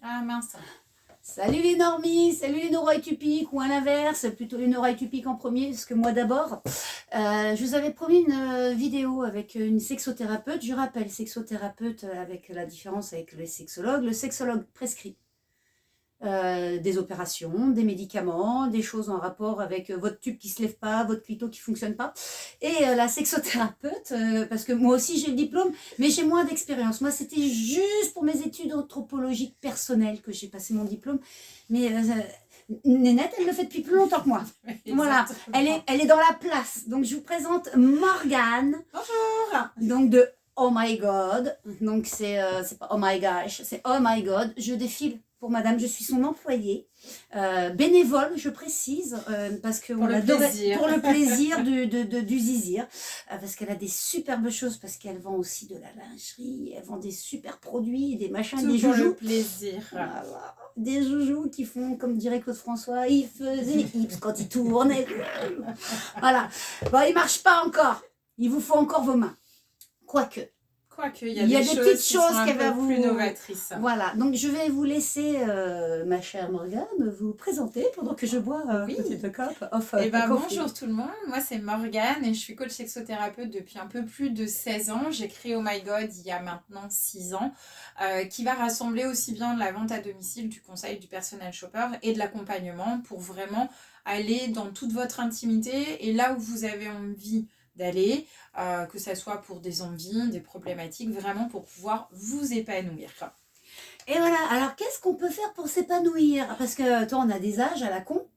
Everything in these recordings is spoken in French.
Ah mince. Salut les normies, salut les neuroatypiques, ou à l'inverse, plutôt les neuroatypiques en premier, parce que moi d'abord. Je vous avais promis une vidéo avec une sexothérapeute. Je rappelle, sexothérapeute avec la différence avec les sexologues. Le sexologue prescrit des opérations, des médicaments, des choses en rapport avec votre tube qui ne se lève pas, votre clito qui ne fonctionne pas. Et la sexothérapeute, parce que moi aussi j'ai le diplôme, mais j'ai moins d'expérience. Moi c'était juste pour mes études anthropologiques personnelles que j'ai passé mon diplôme. Mais Nénette, elle le fait depuis plus longtemps que moi. Voilà, elle est dans la place. Donc je vous présente Morgane. Bonjour. Donc de Oh my God. Donc c'est pas Oh my gosh, c'est Oh my God. Je défile pour madame, je suis son employée. Bénévole, je précise, parce que pour le plaisir du zizir. Parce qu'elle a des superbes choses, parce qu'elle vend aussi de la lingerie, elle vend des super produits, des machins, tout des pour joujoux. le plaisir. Voilà. Des joujoux qui font, comme dirait Claude François, il faisait hips quand il tournait. Voilà. Bon, il marche pas encore. Il vous faut encore vos mains. Quoique. Quoique, il y a des petites choses qui va vous plus novatrices. Voilà, donc je vais vous laisser, ma chère Morgane, vous présenter pendant que je bois oui. petite cup of bonjour tout le monde, moi c'est Morgane et je suis coach sexothérapeute depuis un peu plus de 16 ans. J'ai créé Oh My God il y a maintenant 6 ans, qui va rassembler aussi bien de la vente à domicile, du conseil, du personal shopper et de l'accompagnement pour vraiment aller dans toute votre intimité et là où vous avez envie d'aller, que ça soit pour des envies, des problématiques, vraiment pour pouvoir vous épanouir. Et voilà, alors qu'est-ce qu'on peut faire pour s'épanouir? Parce que toi, on a des âges à la con.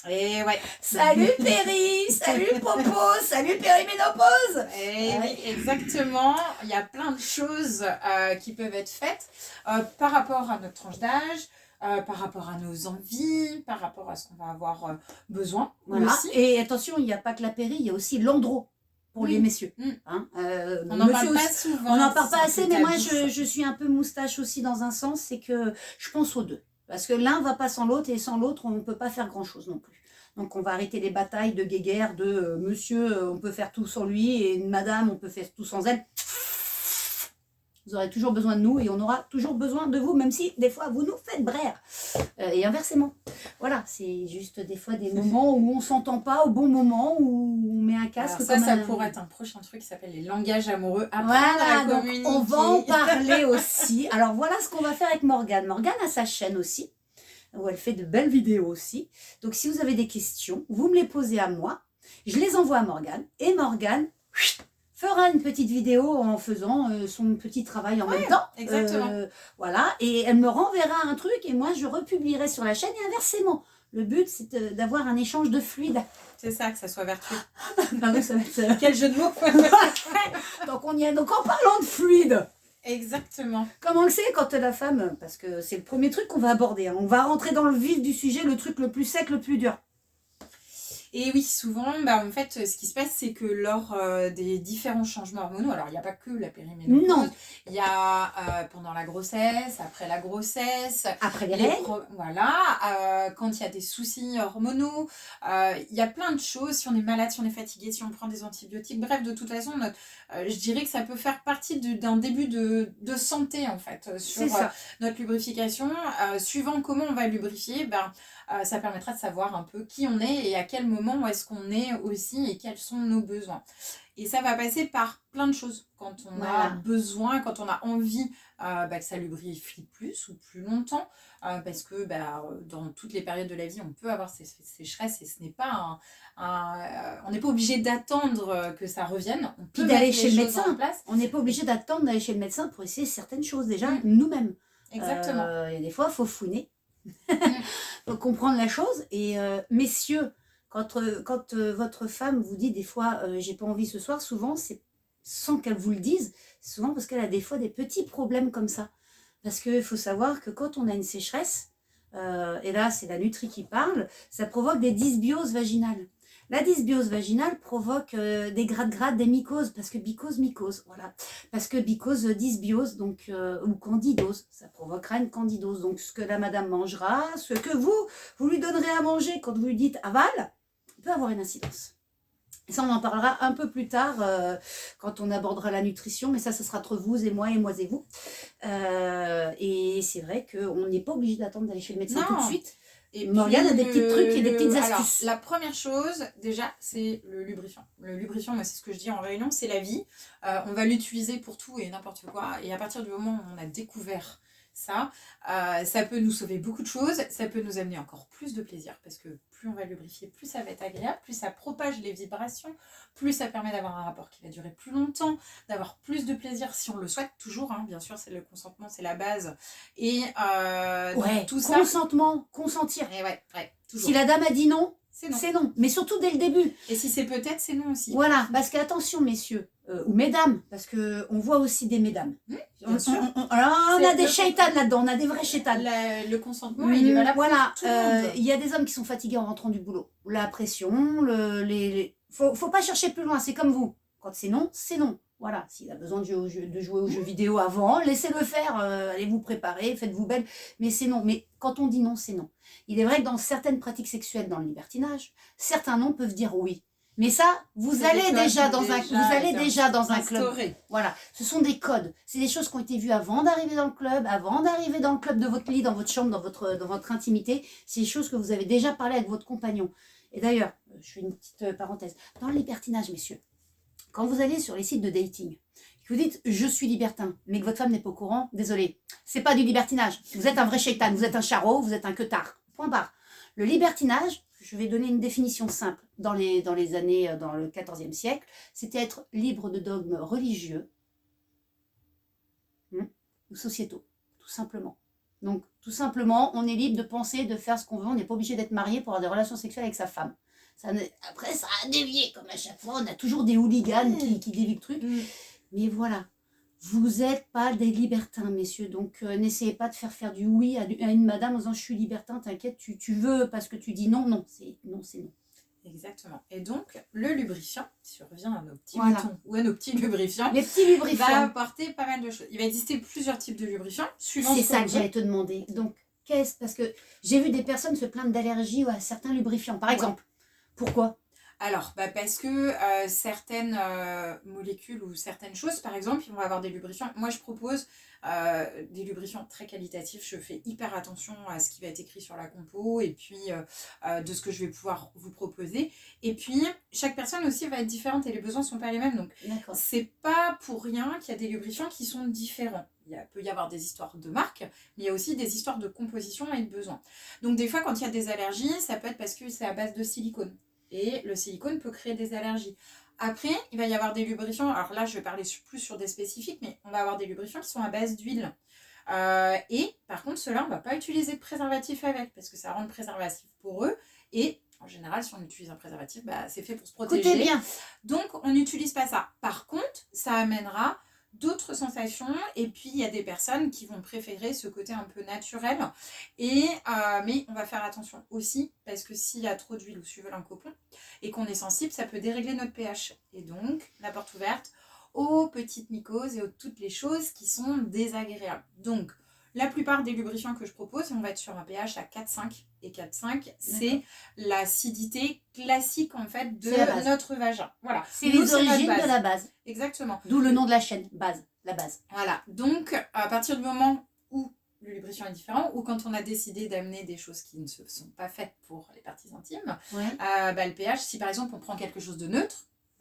Et ouais. Salut Péri, salut Popo, salut Périménopause. Et oui, exactement. Il y a plein de choses qui peuvent être faites par rapport à notre tranche d'âge, par rapport à nos envies, par rapport à ce qu'on va avoir besoin. Voilà. Aussi. Et attention, il n'y a pas que la péri, il y a aussi l'andro pour les messieurs. Hein, on n'en parle pas souvent. On n'en parle pas assez, mais moi je suis un peu moustache aussi dans un sens, c'est que je pense aux deux. Parce que l'un ne va pas sans l'autre et sans l'autre, on ne peut pas faire grand-chose non plus. Donc on va arrêter les batailles de guéguerre, de monsieur, on peut faire tout sans lui, et madame, on peut faire tout sans elle. Vous aurez toujours besoin de nous et on aura toujours besoin de vous, même si des fois vous nous faites braire. Et inversement. Voilà, c'est juste des fois des moments où on ne s'entend pas au bon moment, où on met un casque. Alors ça pourrait être un prochain truc qui s'appelle les langages amoureux. Voilà, donc on va en parler aussi. Alors voilà ce qu'on va faire avec Morgane. Morgane a sa chaîne aussi, où elle fait de belles vidéos aussi. Donc si vous avez des questions, vous me les posez à moi. Je les envoie à Morgane. Et Morgane fera une petite vidéo en faisant son petit travail en même temps. Exactement. Voilà, et elle me renverra un truc et moi je republierai sur la chaîne et inversement. Le but c'est d'avoir un échange de fluide. C'est ça, que ça soit vertueux. Pardon, ça va être... Quel jeu de mots. Donc on y est. Donc en parlant de fluide. Exactement. Comment c'est quand la femme, parce que c'est le premier truc qu'on va aborder, hein. On va rentrer dans le vif du sujet, le truc le plus sec, le plus dur. Et oui, souvent, en fait, ce qui se passe, c'est que lors des différents changements hormonaux, alors il n'y a pas que la périménopause, non. Il y a pendant la grossesse, après la grossesse, après les règles, voilà, quand il y a des soucis hormonaux, il y a plein de choses, si on est malade, si on est fatigué, si on prend des antibiotiques, bref, de toute façon, je dirais que ça peut faire partie d'un début de santé, en fait, sur notre lubrification. Suivant comment on va lubrifier, ça permettra de savoir un peu qui on est et à quel moment est-ce qu'on est aussi et quels sont nos besoins. Et ça va passer par plein de choses. Quand on a besoin, quand on a envie que ça lubrifie plus ou plus longtemps, parce que dans toutes les périodes de la vie, on peut avoir ces sécheresses et ce n'est pas on n'est pas obligé d'attendre que ça revienne. On peut d'aller chez le médecin. On n'est pas obligé d'attendre d'aller chez le médecin pour essayer certaines choses déjà nous-mêmes. Exactement. Et des fois, il faut fouiner. Faut comprendre la chose. Et messieurs, quand votre femme vous dit des fois j'ai pas envie ce soir, souvent c'est sans qu'elle vous le dise, c'est souvent parce qu'elle a des fois des petits problèmes comme ça. Parce qu'il faut savoir que quand on a une sécheresse, et là c'est la nutrie qui parle, ça provoque des dysbioses vaginales. La dysbiose vaginale provoque des grades, des mycoses, parce que mycose, voilà. Parce que dysbiose, donc, ou candidose, ça provoquera une candidose. Donc, ce que la madame mangera, ce que vous lui donnerez à manger quand vous lui dites aval, peut avoir une incidence. Ça, on en parlera un peu plus tard quand on abordera la nutrition, mais ça sera entre vous et moi et vous. Et c'est vrai qu'on n'est pas obligé d'attendre d'aller chez le médecin tout de Non. suite. Et Morgane a des petits trucs et des petites alors, astuces. la première chose, déjà, c'est le lubrifiant. Le lubrifiant, moi, c'est ce que je dis en réunion, c'est la vie. On va l'utiliser pour tout et n'importe quoi. Et à partir du moment où on a découvert ça peut nous sauver beaucoup de choses. Ça peut nous amener encore plus de plaisir parce que plus on va lubrifier, plus ça va être agréable, plus ça propage les vibrations, plus ça permet d'avoir un rapport qui va durer plus longtemps, d'avoir plus de plaisir si on le souhaite toujours. Hein, bien sûr, c'est le consentement, c'est la base. Et Ouais, tout ça. consentement, consentir. Et ouais, toujours. Si la dame a dit non, c'est non. C'est non. Mais surtout dès le début. Et si c'est peut-être, c'est non aussi. Voilà, parce qu'attention, messieurs, ou mesdames, parce qu'on voit aussi des mesdames. Bien sûr. On a des shaitans là-dedans, on a des vrais shaitans. Le consentement, il est valable voilà, pour tout le monde. Il y a des hommes qui sont fatigués en rentrant du boulot. La pression, faut pas chercher plus loin, c'est comme vous. Quand c'est non, c'est non. Voilà, s'il a besoin de jouer aux jeux vidéo avant, laissez-le faire, allez vous préparer, faites-vous belle, mais c'est non. Mais quand on dit non, c'est non. Il est vrai que dans certaines pratiques sexuelles, dans le libertinage, certains noms peuvent dire oui. Mais ça, vous allez déjà dans un club. Voilà, ce sont des codes. C'est des choses qui ont été vues avant d'arriver dans le club, de votre lit, dans votre chambre, dans votre intimité. C'est des choses que vous avez déjà parlé avec votre compagnon. Et d'ailleurs, je fais une petite parenthèse. Dans le libertinage, messieurs, quand vous allez sur les sites de dating, que vous dites « je suis libertin », mais que votre femme n'est pas au courant, désolé, c'est pas du libertinage. Vous êtes un vrai shaitan, vous êtes un charreau, vous êtes un queutard. Point barre. Le libertinage, je vais donner une définition simple. Dans le 14e siècle, c'était être libre de dogmes religieux ou sociétaux, tout simplement. Donc, tout simplement, on est libre de penser, de faire ce qu'on veut. On n'est pas obligé d'être marié pour avoir des relations sexuelles avec sa femme. Après, ça a dévié, comme à chaque fois. On a toujours des hooligans qui dévient le truc. Mais voilà, vous n'êtes pas des libertins, messieurs. Donc, n'essayez pas de faire du oui à une madame en disant « je suis libertin, t'inquiète, tu veux parce que tu dis non. » Non, c'est non. Exactement. Et donc, le lubrifiant, si on revient à nos petits boutons ou à nos petits lubrifiants, les petits lubrifiants va apporter pas mal de choses. Il va exister plusieurs types de lubrifiants, suivant. C'est ça que j'allais te demander. Donc, parce que j'ai vu des personnes se plaindre d'allergie à certains lubrifiants, par exemple. Pourquoi ? Alors, parce que certaines molécules ou certaines choses, par exemple, ils vont avoir des lubrifiants. Moi, je propose des lubrifiants très qualitatifs. Je fais hyper attention à ce qui va être écrit sur la compo et puis de ce que je vais pouvoir vous proposer. Et puis, chaque personne aussi va être différente et les besoins ne sont pas les mêmes. Donc, c'est pas pour rien qu'il y a des lubrifiants qui sont différents. Il peut y avoir des histoires de marque, mais il y a aussi des histoires de composition et de besoins. Donc, des fois, quand il y a des allergies, ça peut être parce que c'est à base de silicone. Et le silicone peut créer des allergies. Après, il va y avoir des lubrifiants. Alors là, je vais parler plus sur des spécifiques, mais on va avoir des lubrifiants qui sont à base d'huile. Et par contre, ceux-là, on ne va pas utiliser de préservatif avec, parce que ça rend le préservatif poreux. Et en général, si on utilise un préservatif, c'est fait pour se protéger. Écoutez bien. Donc, on n'utilise pas ça. Par contre, ça amènera d'autres sensations, et puis il y a des personnes qui vont préférer ce côté un peu naturel, mais on va faire attention aussi, parce que s'il y a trop d'huile ou suivez un copon, et qu'on est sensible, ça peut dérégler notre pH, et donc la porte ouverte aux petites mycoses et aux toutes les choses qui sont désagréables. Donc, la plupart des lubrifiants que je propose, on va être sur un pH à 4,5. Et 4,5, c'est l'acidité classique en fait de notre vagin. Voilà. C'est les origines de la base. Exactement. D'où le nom de la chaîne, la base. Voilà. Donc, à partir du moment où le lubrifiant est différent, ou quand on a décidé d'amener des choses qui ne se sont pas faites pour les parties intimes, le pH, si par exemple on prend quelque chose de neutre,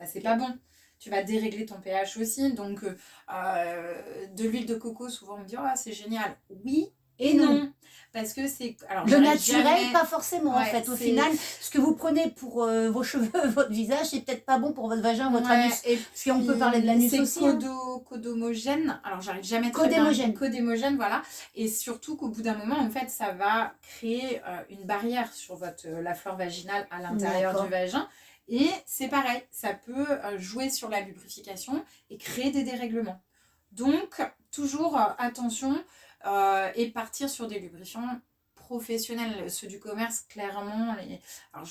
c'est pas bon. Tu vas dérégler ton pH aussi. Donc, de l'huile de coco, souvent on me dit « oh, c'est génial ». Oui et non. Parce que c'est... Le naturel, pas forcément en fait. Au final, ce que vous prenez pour vos cheveux, votre visage, c'est peut-être pas bon pour votre vagin, votre anus. Parce qu'on peut parler de l'anus aussi. C'est codomogène. Alors, j'arrive jamais à dire codémogène, voilà. Et surtout qu'au bout d'un moment, en fait, ça va créer une barrière sur la flore vaginale à l'intérieur du vagin. Et c'est pareil, ça peut jouer sur la lubrification et créer des dérèglements. Donc, toujours attention et partir sur des lubrifiants professionnels. Ceux du commerce, clairement.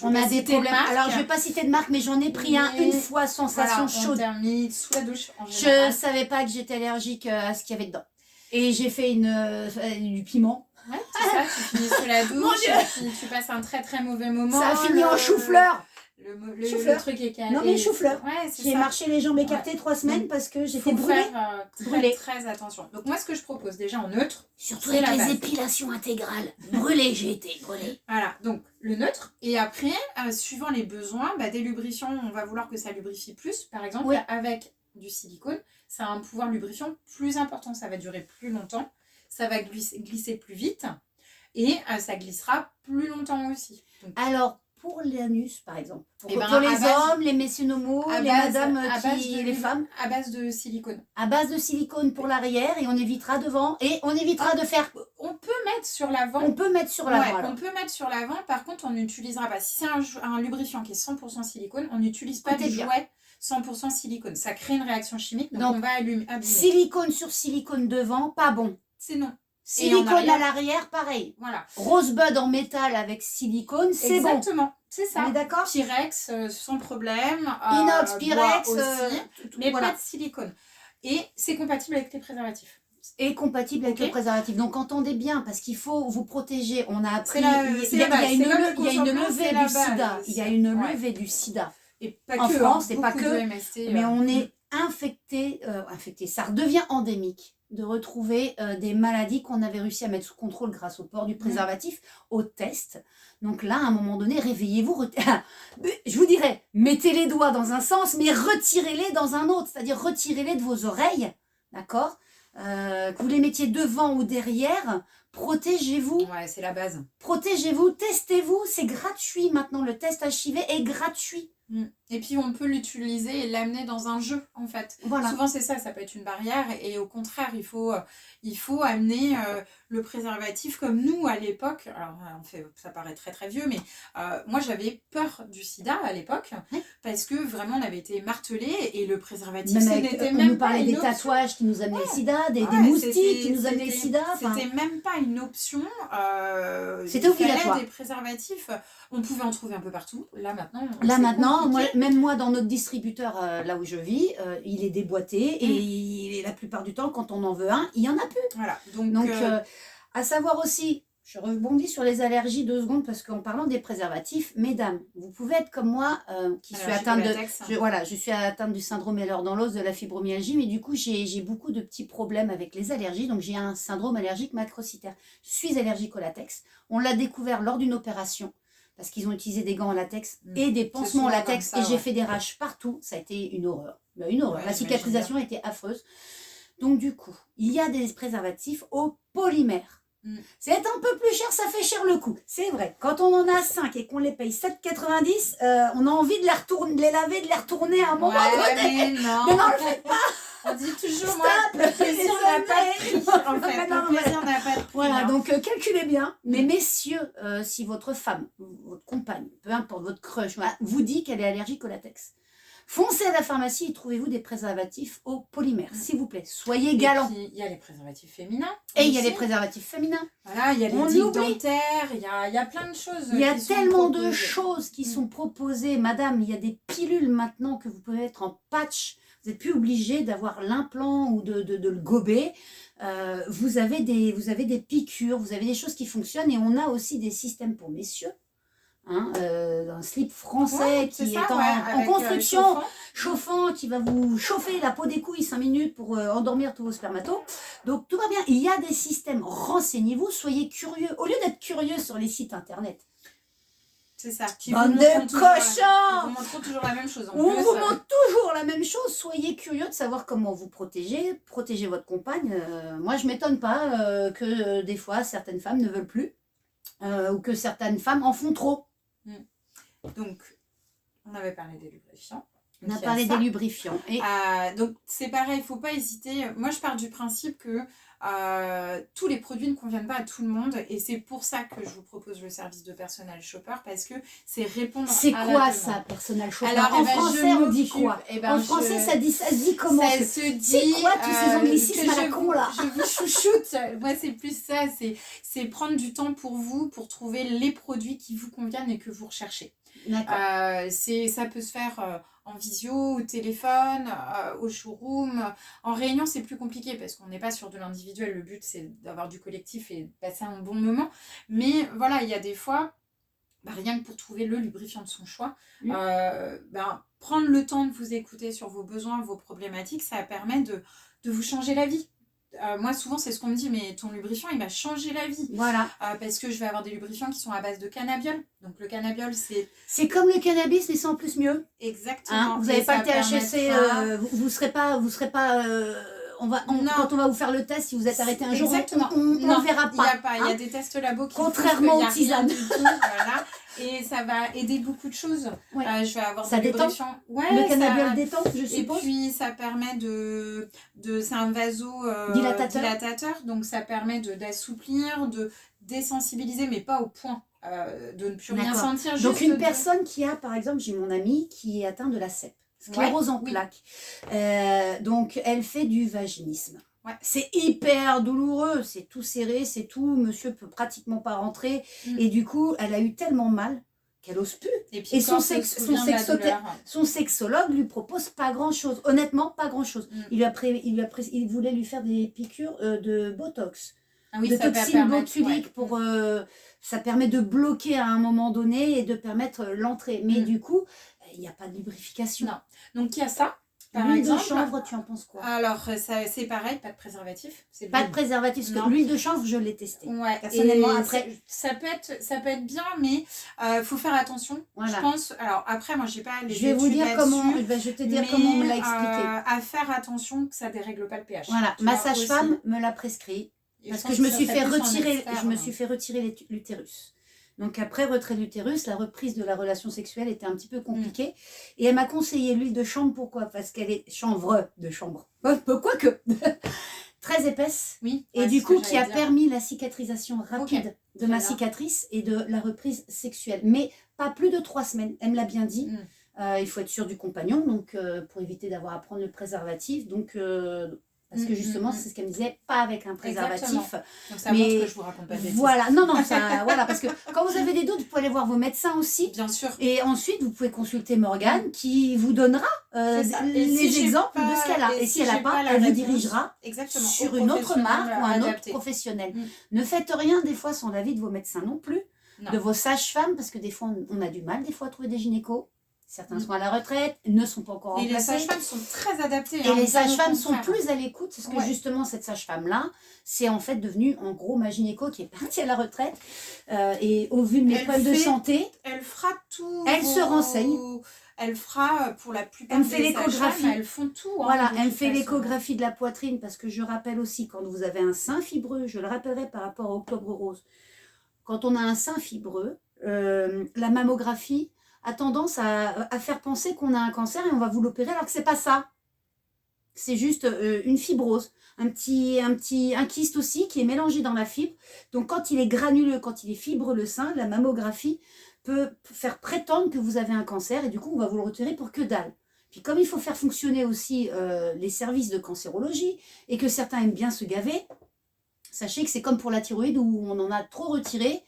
On a des problèmes. Alors, je ne vais pas citer de marque, mais j'en ai pris une fois, sensation chaude. On termine sous la douche en général. Je ne savais pas que j'étais allergique à ce qu'il y avait dedans. Et j'ai fait du piment. Ouais, c'est ça, tu finis sous la douche, et puis tu passes un très très mauvais moment. Ça a fini en chou-fleur. le truc est calé. Non mais chou-fleur. Ouais, c'est J'ai ça. marché les jambes écartées 3 semaines parce que j'étais brûlée. Brûlée. Très attention. Donc moi, ce que je propose déjà en neutre, surtout c'est avec la les base. épilations intégrales. Brûlée, j'ai été brûlée. Voilà, donc le neutre. Et après, suivant les besoins, des lubrifiants, on va vouloir que ça lubrifie plus. Par exemple, Oui. avec du silicone, ça a un pouvoir lubrifiant plus important. Ça va durer plus longtemps. Ça va glisser plus vite. Et ça glissera plus longtemps aussi. Donc, alors, pour l'anus, par exemple, pour les hommes, les messieurs nomos, les madames, les femmes, à base de silicone. À base de silicone pour l'arrière et on évitera devant et on évitera de faire... On peut mettre sur l'avant. On peut mettre sur l'avant. On peut mettre sur l'avant, par contre on n'utilisera pas. Si c'est un lubrifiant qui est 100% silicone, on n'utilise pas du jouet 100% silicone. Ça crée une réaction chimique, donc on va abîmer. Silicone sur silicone devant, pas bon. C'est non. Silicone à l'arrière, pareil. Voilà. Rosebud en métal avec silicone, c'est bon. Exactement, c'est ça. On est d'accord. Pyrex, sans problème. Inox, Pyrex, aussi, mais pas de silicone. Et c'est compatible avec les préservatifs. Et compatible avec le préservatif. Donc entendez bien, parce qu'il faut vous protéger. On a appris, il y a une levée du sida. Il y a une levée du sida. Et pas en que, France, c'est pas que. MST, mais on est infecté, ça redevient endémique de retrouver des maladies qu'on avait réussi à mettre sous contrôle grâce au port du préservatif, au test. Donc là, à un moment donné, réveillez-vous. Je vous dirais, mettez les doigts dans un sens, mais retirez-les dans un autre. C'est-à-dire, retirez-les de vos oreilles, d'accord, que vous les mettiez devant ou derrière, protégez-vous. Ouais, c'est la base. Protégez-vous, testez-vous, c'est gratuit maintenant. Le test HIV est gratuit. Et puis on peut l'utiliser et l'amener dans un jeu en fait. Voilà. Souvent c'est ça peut être une barrière et au contraire il faut amener le préservatif comme nous à l'époque. Alors ça paraît très très vieux mais moi j'avais peur du sida à l'époque parce que vraiment on avait été martelés et le préservatif n'était même pas. On nous parlait des tatouages qui nous amenaient le sida, des moustiques qui nous amenaient le sida. C'était même pas une option. C'était obligatoire. Des préservatifs, on pouvait en trouver un peu partout. Là maintenant, même moi dans notre distributeur, là où je vis, il est déboîté et la plupart du temps, quand on en veut un, il n'y en a plus. Voilà. Donc à savoir aussi, je rebondis sur les allergies 2 secondes parce qu'en parlant des préservatifs, mesdames, vous pouvez être comme moi qui suis atteinte je suis atteinte du syndrome Ehlers dans l'os, de la fibromyalgie, mais du coup j'ai beaucoup de petits problèmes avec les allergies, donc j'ai un syndrome allergique macrocytaire. Je suis allergique au latex. On l'a découvert lors d'une opération. Parce qu'ils ont utilisé des gants en latex et des pansements en latex. Et j'ai fait des rages partout. Ça a été une horreur. Une horreur. La cicatrisation était affreuse. Donc du coup, il y a des préservatifs au polymère. C'est un peu plus cher, ça fait cher le coup. C'est vrai. Quand on en a 5 et qu'on les paye 7,90, on a envie de les laver, de les retourner à un moment donné. Mais non, le faites pas. On dit toujours, moi, le plaisir n'a pas de prix. En fait, le plaisir n'a pas de prix. Voilà, donc calculez bien. Mais messieurs, si votre femme, votre compagne, peu importe, votre crush, vous dit qu'elle est allergique au latex, foncez à la pharmacie et trouvez-vous des préservatifs au polymère, s'il vous plaît. Soyez galants. Il y a les préservatifs féminins. Et il y a les préservatifs féminins. Voilà, il y a les digues dentaires, il y a plein de choses. Il y a tellement de choses qui sont proposées. Madame, il y a des pilules maintenant que vous pouvez mettre en patch. Vous n'êtes plus obligé d'avoir l'implant ou de le gober. Vous avez des piqûres, vous avez des choses qui fonctionnent. Et on a aussi des systèmes pour messieurs. Un slip français qui est en construction, chauffant, qui va vous chauffer la peau des couilles 5 minutes pour endormir tous vos spermatos. Donc tout va bien. Il y a des systèmes. Renseignez-vous, soyez curieux. Au lieu d'être curieux sur les sites internet. C'est ça. Bande de cochons! On vous montre toujours la même chose. On vous montre toujours la même chose. Soyez curieux de savoir comment vous protéger. Protégez votre compagne. Moi, je ne m'étonne pas que des fois, certaines femmes ne veulent plus. Ou que certaines femmes en font trop. Donc, on avait parlé des lubrifiants. On a parlé des lubrifiants. Et donc, c'est pareil, il ne faut pas hésiter. Moi, je pars du principe que tous les produits ne conviennent pas à tout le monde. Et c'est pour ça que je vous propose le service de personal shopper. Parce que c'est répondre c'est à quoi ça, personal shopper? Alors, en français, on dit quoi? En français, ça se dit comment? Ça se dit... C'est quoi tous ces anglicismes à la con, là? Je vous chouchoute. Moi, c'est plus ça. C'est prendre du temps pour vous, pour trouver les produits qui vous conviennent et que vous recherchez. Ça peut se faire en visio, au téléphone, au showroom. En réunion, c'est plus compliqué parce qu'on n'est pas sur de l'individuel. Le but, c'est d'avoir du collectif et de passer un bon moment. Mais voilà, il y a des fois, rien que pour trouver le lubrifiant de son choix, Mm. prendre le temps de vous écouter sur vos besoins, vos problématiques, ça permet de vous changer la vie. Moi, souvent, c'est ce qu'on me dit, mais ton lubrifiant, il m'a changé la vie. Voilà. Parce que je vais avoir des lubrifiants qui sont à base de cannabiol. Donc, le cannabiol, c'est comme le cannabis, mais c'est en plus mieux. Exactement. Vous n'avez pas le THC, vous serez pas quand on va vous faire le test, si vous êtes arrêté un jour, on ne verra pas. Il y a des tests labo qui contrairement aux tisanes. Voilà. Et ça va aider beaucoup de choses. Ouais. Je vais avoir ça des détend. lubrifiants. Le cannabiol détend, je suppose. Et puis ça permet c'est un dilatateur, donc ça permet d'assouplir, de désensibiliser, mais pas au point de ne plus rien sentir. Donc une personne qui a, par exemple, j'ai mon amie qui est atteinte de la CEP, sclérose en plaques. Donc elle fait du vaginisme. Ouais. C'est hyper douloureux, c'est tout serré, c'est tout, monsieur peut pratiquement pas rentrer. Et du coup, elle a eu tellement mal qu'elle ose plus. Et son sexologue lui propose pas grand-chose. Honnêtement, pas grand-chose. Il voulait lui faire des piqûres de Botox, de toxines botuliques pour... ça permet de bloquer à un moment donné et de permettre l'entrée. Mais du coup, il n'y a pas de lubrification. Non. Donc il y a ça. L'huile de chanvre, tu en penses quoi? Alors, c'est pareil, pas de préservatif. Pas de préservatif, parce que l'huile de chanvre, je l'ai testée. Ouais, personnellement, après... ça peut être bien, mais faut faire attention. Voilà. Je pense. Alors, après, moi, j'ai pas les je vais vous dire comment. Je vais te dire comment on me l'a expliqué. À faire attention que ça ne dérègle pas le pH. Voilà, ma sage-femme me l'a prescrit. Parce que je me suis fait retirer l'utérus. Donc après retrait de l'utérus, la reprise de la relation sexuelle était un petit peu compliquée. Et elle m'a conseillé l'huile de chanvre. Pourquoi? Parce qu'elle est de chanvre. Quoique très épaisse. Oui. Et du coup, qui a permis la cicatrisation rapide de ma cicatrice et de la reprise sexuelle. Mais pas plus de 3 semaines. Elle me l'a bien dit. Il faut être sûr du compagnon, donc pour éviter d'avoir à prendre le préservatif. Donc... parce que justement, c'est ce qu'elle me disait, pas avec un préservatif. Exactement. Donc ça montre que je vous raconte pas de bêtises. Voilà, voilà, parce que quand vous avez des doutes, vous pouvez aller voir vos médecins aussi. Bien sûr. Et ensuite, vous pouvez consulter Morgane qui vous donnera les exemples de ce qu'elle a. Et si elle n'a pas, elle vous dirigera sur une autre marque ou un autre professionnel. Ne faites rien des fois sans l'avis de vos médecins non plus, de vos sages-femmes, parce que des fois, on a du mal des fois à trouver des gynécos. Certains sont à la retraite, ne sont pas encore remplacés. Et les sages-femmes sont très adaptées. Et les sages-femmes sont plus à l'écoute, parce que justement, cette sage-femme-là, c'est en fait devenue en gros ma gynéco qui est partie à la retraite. Et au vu de mes problèmes de santé, elle fera tout. Elle se renseigne. Elle fera pour la plupart elle fait l'échographie. Elles font tout. Voilà, elle fait l'échographie de la poitrine, parce que je rappelle aussi, quand vous avez un sein fibreux, je le rappellerai par rapport à Octobre Rose, quand on a un sein fibreux, la mammographie a tendance à faire penser qu'on a un cancer et on va vous l'opérer, alors que c'est pas ça. C'est juste une fibrose, un kyste aussi qui est mélangé dans la fibre. Donc quand il est granuleux, quand il est fibreux le sein, la mammographie peut faire prétendre que vous avez un cancer et du coup on va vous le retirer pour que dalle. Puis comme il faut faire fonctionner aussi les services de cancérologie et que certains aiment bien se gaver, sachez que c'est comme pour la thyroïde où on en a trop retiré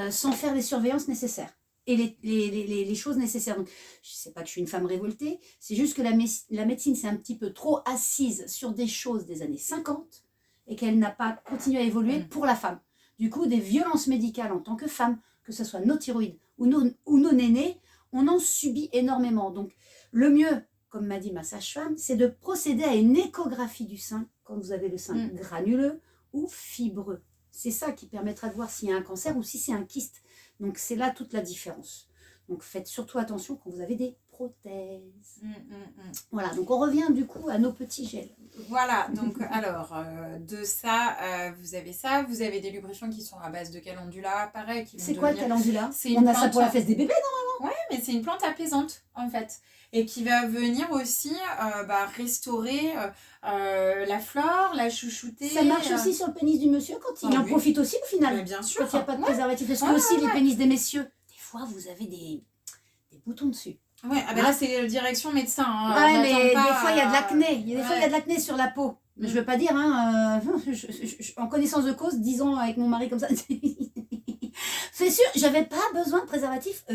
sans faire les surveillances nécessaires. Et les choses nécessaires. Donc, je ne sais pas que je suis une femme révoltée, c'est juste que la médecine s'est un petit peu trop assise sur des choses des années 50 et qu'elle n'a pas continué à évoluer pour la femme. Du coup, des violences médicales en tant que femme, que ce soit nos thyroïdes ou nos nénés, on en subit énormément. Donc, le mieux, comme m'a dit ma sage-femme, c'est de procéder à une échographie du sein quand vous avez le sein granuleux ou fibreux. C'est ça qui permettra de voir s'il y a un cancer ou si c'est un kyste. Donc, c'est là toute la différence. Donc, faites surtout attention quand vous avez des prothèses. Voilà, donc on revient du coup à nos petits gels. Voilà, donc alors, de ça, vous avez des lubrifiants qui sont à base de calendula, pareil. C'est quoi le calendula? On a ça pour la fesse des bébés normalement. Ouais, mais c'est une plante apaisante en fait. Et qui va venir aussi restaurer la flore, la chouchouter. Ça marche aussi sur le pénis du monsieur quand il en profite aussi au final. Mais bien sûr. Quand il n'y a pas de préservatif. Parce que aussi les pénis des messieurs, des fois vous avez des boutons dessus. Ouais, là c'est direction médecin. Ouais, mais des fois il y a de l'acné. Des fois il y a de l'acné sur la peau. Je ne veux pas dire, en connaissance de cause, 10 ans avec mon mari comme ça. C'est sûr, j'avais pas besoin de préservatif.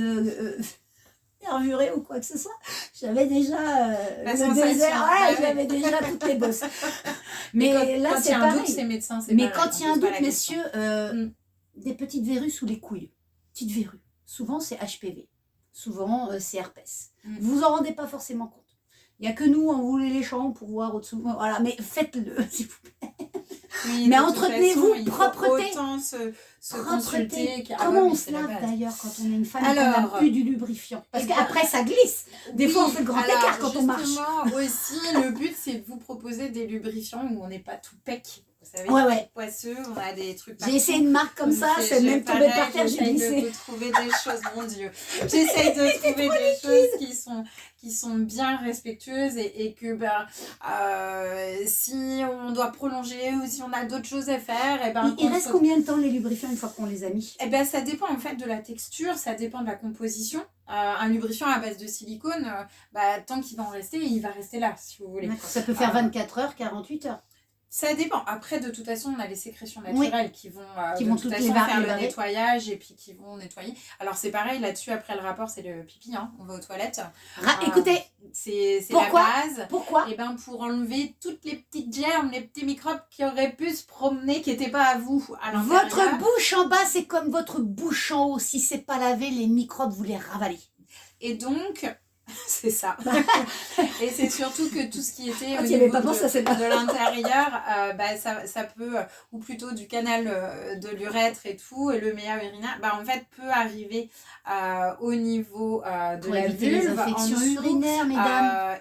Nervuré ou quoi que ce soit, j'avais déjà le désert, j'avais déjà toutes les bosses. Mais là c'est pareil. Mais quand il y a un doute, messieurs, des petites verrues sous les couilles, petites verrues. souvent c'est HPV, souvent c'est herpès. Mm. Vous vous en rendez pas forcément compte. Il n'y a que nous, on voulait les champs pour voir au-dessous. Voilà, mais faites-le, s'il vous plaît. Oui, Mais de toute entretenez-vous, façon, il faut propreté. autant se Propreté. consulter. Comment oui, on c'est se la lave base. d'ailleurs quand on est une femme et qu'on Alors, n'a plus du lubrifiant? Parce eh bien, qu'après ça glisse. Des fois on fait le grand alors, écart quand on marche. justement, aussi, le but c'est de vous proposer des lubrifiants où on n'est pas tout pec. Vous savez, Ouais. poisseux, on a des trucs J'ai essayé une marque comme ça, c'est même tombé par terre, j'ai J'essaye glissé. de vous trouver des choses, mon Dieu. J'essaye de trouver des choses qui sont bien respectueuses et que si on doit prolonger ou si on a d'autres choses à faire, et Il reste combien de temps les lubrifiants une fois qu'on les a mis? Eh ben, ça dépend en fait de la texture, ça dépend de la composition. Un lubrifiant à base de silicone, tant qu'il va en rester, il va rester là, si vous voulez. Ça peut faire 24 heures, 48 heures. Ça dépend. Après, de toute façon, on a les sécrétions naturelles qui vont, de toute toutes façon, les faire le barrer. nettoyage et puis qui vont nettoyer. Alors, c'est pareil, là-dessus, après le rapport, c'est le pipi. Hein. On va aux toilettes. Écoutez, c'est la pourquoi base. Pourquoi? Et pour enlever toutes les petites germes, les petits microbes qui auraient pu se promener, qui n'étaient pas à vous à l'intérieur. Votre bouche en bas, c'est comme votre bouche en haut. Si c'est pas lavé, les microbes, vous les ravalez. Et donc, c'est ça. Et c'est surtout que tout ce qui était au tu y niveau avais pas pensé à celle-là. de l'intérieur, ça peut, ou plutôt du canal de l'urètre et tout, et le méa urinaire, en fait, peut arriver au niveau de Pour la éviter les vulve, en infections dessous. urinaires, mesdames.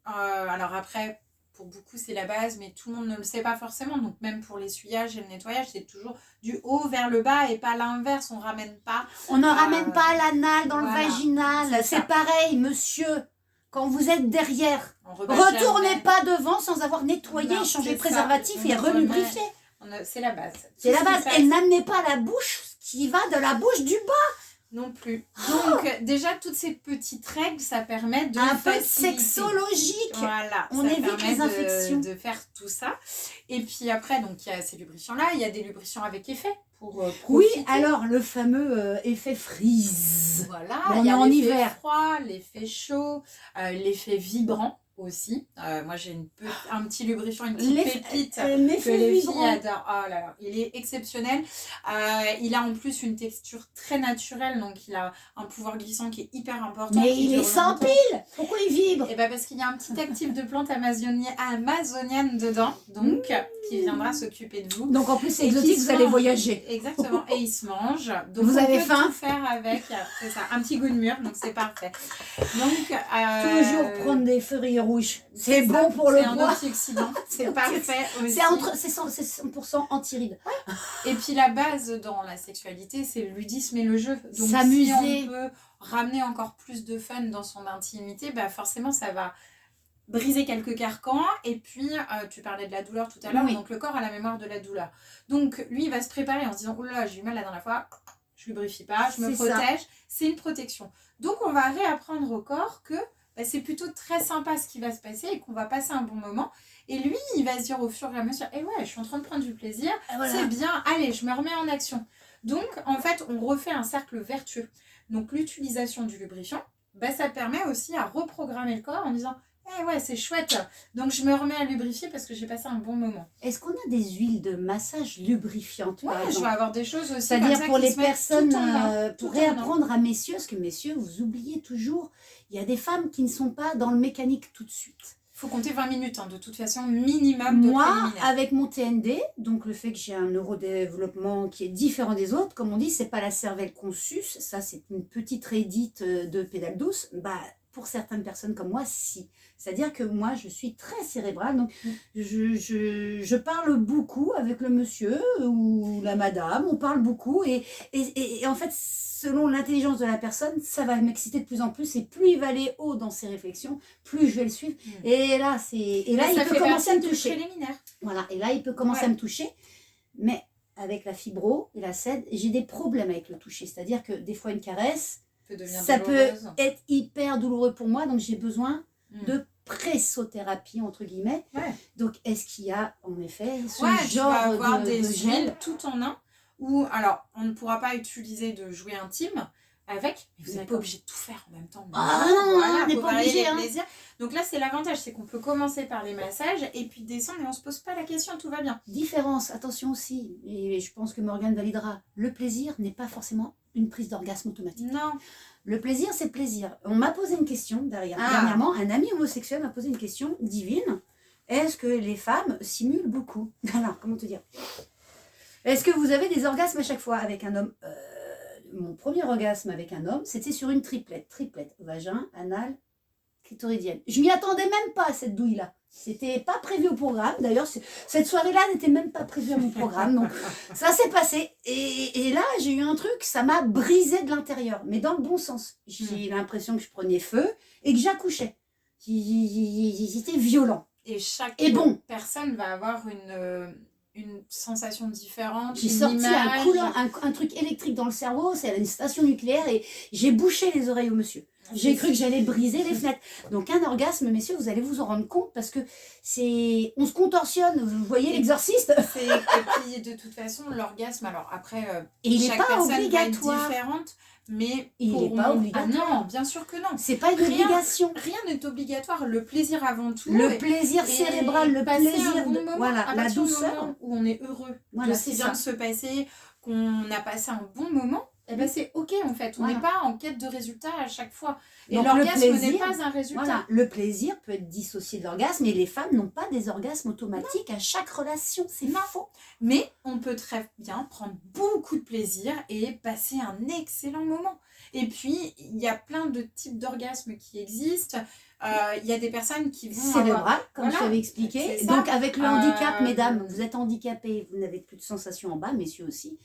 Alors après, pour beaucoup, c'est la base, mais tout le monde ne le sait pas forcément. Donc, même pour l'essuyage et le nettoyage, c'est toujours du haut vers le bas et pas l'inverse. On ramène pas. On ne ramène pas l'anal dans voilà, le vaginal. C'est pareil, monsieur. Quand vous êtes derrière, retournez pas devant sans avoir nettoyé, Non, changé c'est le préservatif et relubrifié. C'est la base. C'est la base. Et n'amenez pas la bouche qui va de la bouche du bas. Non plus. Donc, déjà, toutes ces petites règles, ça permet de un peu faciliter. sexologique. Voilà. On ça évite permet les infections. de faire tout ça. Et puis après, donc, il y a ces lubrifiants-là. Il y a des lubrifiants avec effet pour profiter. Oui, alors, le fameux effet freeze. Voilà. On il y est a en l'effet hiver. froid, l'effet chaud, l'effet vibrant aussi. Moi, j'ai un petit lubrifiant, une petite pépite que les filles adorent. Oh là là, il est exceptionnel. Il a en plus une texture très naturelle, donc il a un pouvoir glissant qui est hyper important. Mais il est sans pile. Pourquoi il vibre? Et parce qu'il y a un petit actif de plante amazonienne dedans, donc qui viendra s'occuper de vous. Donc en plus c'est exotique, vous allez voyager. Exactement, et il se mange. Donc vous avez faim? Tout faire avec, c'est ça, un petit goût de mur, donc c'est parfait. Donc toujours prendre des feuilles rouges, c'est bon pour le poids. C'est un antioxydant, c'est parfait aussi. C'est 100% anti-rides. Et puis la base dans la sexualité, c'est le ludisme et le jeu. Donc s'amuser. Si on peut ramener encore plus de fun dans son intimité, forcément ça va briser quelques carcans. Et puis tu parlais de la douleur tout à l'heure, donc le corps a la mémoire de la douleur. Donc lui il va se préparer en se disant, oh là j'ai eu mal la dernière fois, je lubrifie pas, je me protège. C'est une protection. Donc on va réapprendre au corps que c'est plutôt très sympa ce qui va se passer et qu'on va passer un bon moment. Et lui, il va se dire au fur et à mesure, je suis en train de prendre du plaisir, c'est bien, allez, je me remets en action. Donc, en fait, on refait un cercle vertueux. Donc, l'utilisation du lubrifiant, ça permet aussi à reprogrammer le corps en disant, c'est chouette, donc je me remets à lubrifier parce que j'ai passé un bon moment. Est-ce qu'on a des huiles de massage lubrifiantes? Je vais avoir des choses aussi. C'est-à-dire pour les personnes, pour réapprendre à messieurs, parce que messieurs, vous oubliez toujours, il y a des femmes qui ne sont pas dans le mécanique tout de suite. Il faut compter 20 minutes, de toute façon, minimum de Moi, avec mon TND, donc le fait que j'ai un neurodéveloppement qui est différent des autres, comme on dit, c'est pas la cervelle qu'on suce, ça c'est une petite rédite de pédale douce, pour certaines personnes comme moi, si. C'est-à-dire que moi, je suis très cérébrale, donc je parle beaucoup avec le monsieur ou la madame, on parle beaucoup, et en fait, selon l'intelligence de la personne, ça va m'exciter de plus en plus, et plus il va aller haut dans ses réflexions, plus je vais le suivre. Et là, il peut commencer à me toucher. Voilà, et là, il peut commencer à me toucher, mais avec la fibro et la SED, j'ai des problèmes avec le toucher. C'est-à-dire que des fois, une caresse, ça peut être hyper douloureux pour moi, donc j'ai besoin de pressothérapie, entre guillemets. Donc, est-ce qu'il y a, en effet, ce genre des de gel tout en un, ou alors, on ne pourra pas utiliser de jouets intimes avec, mais vous n'êtes pas obligé de tout faire en même temps. On n'est pas obligé. Donc là, c'est l'avantage, c'est qu'on peut commencer par les massages et puis descendre et on ne se pose pas la question, tout va bien. Différence, attention aussi, et je pense que Morgane validera, le plaisir n'est pas forcément une prise d'orgasme automatique. Non. Le plaisir, c'est plaisir. On m'a posé une question dernièrement. Un ami homosexuel m'a posé une question divine. Est-ce que les femmes simulent beaucoup? Alors, comment te dire? Est-ce que vous avez des orgasmes à chaque fois avec un homme? Mon premier orgasme avec un homme, c'était sur une triplette. Triplette, vagin, anal, clitoridienne. Je m'y attendais même pas à cette douille-là. C'était pas prévu au programme. D'ailleurs, cette soirée-là n'était même pas prévue à mon programme. Donc, ça s'est passé. Et là, j'ai eu un truc, ça m'a brisé de l'intérieur. Mais dans le bon sens. J'ai l'impression que je prenais feu et que j'accouchais. C'était violent. Et chaque personne va avoir une sensation différente. J'ai sorti un coulant, un truc électrique dans le cerveau, c'est une station nucléaire et j'ai bouché les oreilles au monsieur. J'ai cru que j'allais briser les fenêtres. Donc un orgasme, messieurs, vous allez vous en rendre compte parce que on se contorsionne. Vous voyez l'exorciste? Et puis de toute façon, l'orgasme, alors après, chaque personne obligatoire. va être différente. Mais il n'est pas obligatoire. Ah non, bien sûr que non. C'est pas une obligation. Rien n'est obligatoire. Le plaisir avant tout. Le plaisir cérébral, le plaisir un bon moment, voilà, la douceur. Où on est heureux. Voilà, c'est bien de se passer, qu'on a passé un bon moment. Eh ben c'est ok en fait. On n'est pas en quête de résultat à chaque fois. Et l'orgasme n'est pas un résultat. Voilà, le plaisir peut être dissocié de l'orgasme et les femmes n'ont pas des orgasmes automatiques à chaque relation. C'est faux. Mais on peut très bien prendre beaucoup de plaisir et passer un excellent moment. Et puis, il y a plein de types d'orgasmes qui existent. Il y a des personnes qui vont cérébral, comme je t'avais expliqué. Donc, avec le handicap, mesdames, vous êtes handicapés, vous n'avez plus de sensations en bas, messieurs aussi.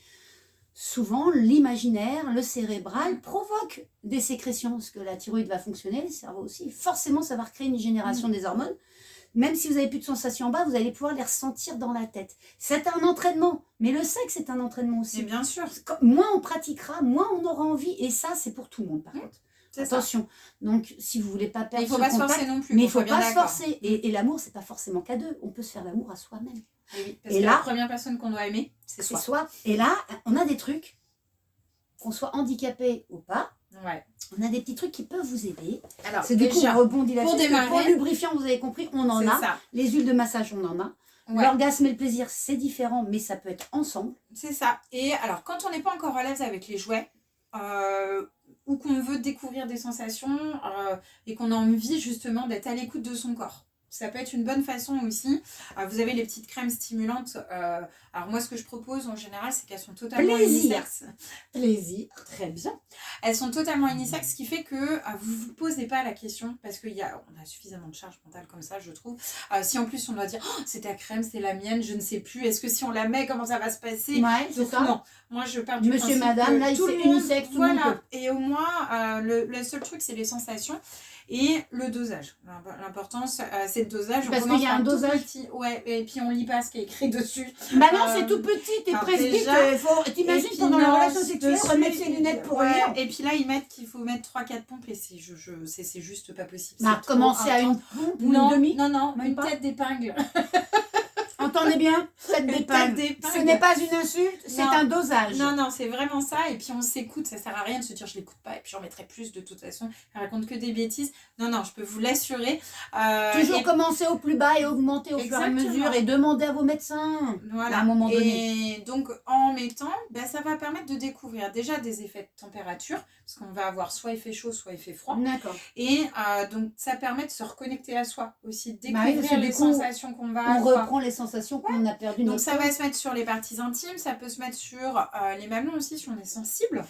Souvent, l'imaginaire, le cérébral provoque des sécrétions, parce que la thyroïde va fonctionner, le cerveau aussi. Forcément, ça va recréer une génération des hormones. Même si vous n'avez plus de sensations en bas, vous allez pouvoir les ressentir dans la tête. C'est un entraînement, mais le sexe, c'est un entraînement aussi. Et bien sûr. Moins on pratiquera, moins on aura envie. Et ça, c'est pour tout le monde, par contre. Attention. Ça. Donc, si vous ne voulez pas perdre il faut pas se forcer non plus. Mais il ne faut pas se forcer. Et l'amour, ce n'est pas forcément qu'à deux. On peut se faire l'amour à soi-même. Et oui, parce que la première personne qu'on doit aimer, c'est soi. Et là, on a des trucs, qu'on soit handicapé ou pas. Ouais. On a des petits trucs qui peuvent vous aider. Alors, c'est du coup, on rebondit là-dessus. Pour le lubrifiant, vous avez compris, on en a. Ça. Les huiles de massage, on en a. Ouais. L'orgasme et le plaisir, c'est différent, mais ça peut être ensemble. C'est ça. Et alors, quand on n'est pas encore à l'aise avec les jouets, ou qu'on veut découvrir des sensations et qu'on a envie justement d'être à l'écoute de son corps. Ça peut être une bonne façon aussi. Vous avez les petites crèmes stimulantes. Alors moi, ce que je propose en général, c'est qu'elles sont totalement unisexes. Plaisir. Très bien. Elles sont totalement unisexes, ce qui fait que vous ne vous posez pas la question, parce qu'on a suffisamment de charge mentale comme ça, je trouve. Si en plus on doit dire, oh, c'est ta crème, c'est la mienne, je ne sais plus. Est-ce que si on la met, comment ça va se passer? Ouais, c'est ça. Non, moi je pars du Monsieur, madame, là, c'est unisexe, tout le monde peut. Et au moins, le seul truc, c'est les sensations. Et le dosage. L'importance, c'est le dosage. Parce qu'il y a un dosage. Ouais, et puis on lit pas ce qui est écrit dessus. Bah non, c'est tout petit, t'es presbyte. T'imagines pendant la relation sexuelle, remettre ses lunettes pour rien. Et puis là, ils mettent qu'il faut mettre 3-4 pompes et c'est juste pas possible. Bah, commencer à une pompe ou une demi? Non, une tête d'épingle. Entendez bien, tête d'épingle. Ce n'est pas une insulte, c'est un dosage. Non, c'est vraiment ça. Et puis on s'écoute, ça sert à rien de se dire je l'écoute pas et puis j'en mettrai plus de toute façon. Elle raconte que des bêtises. Non, je peux vous l'assurer. Toujours commencer au plus bas et augmenter au fur et à mesure et demander à vos médecins. Voilà. À un moment donné. Et donc en mettant, ça va permettre de découvrir déjà des effets de température, parce qu'on va avoir soit effet chaud, soit effet froid. D'accord. Et donc ça permet de se reconnecter à soi aussi, découvrir les sensations qu'on va avoir. On reprend les sensations qu'on a perdues. Donc ça va se mettre sur les parties intimes, ça peut se mettre sur les mamelons aussi si on est sensible.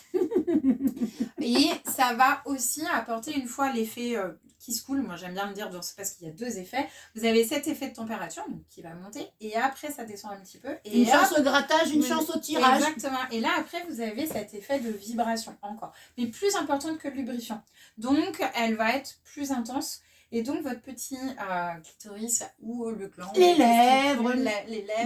Et ça va aussi apporter une fois l'effet qui se coule, moi j'aime bien le dire parce qu'il y a deux effets. Vous avez cet effet de température donc, qui va monter et après ça descend un petit peu. Et une chance au grattage, une chance au tirage. Exactement. Et là après vous avez cet effet de vibration encore, mais plus importante que le lubrifiant. Donc elle va être plus intense. Et donc, votre petit clitoris ou le gland, les lèvres.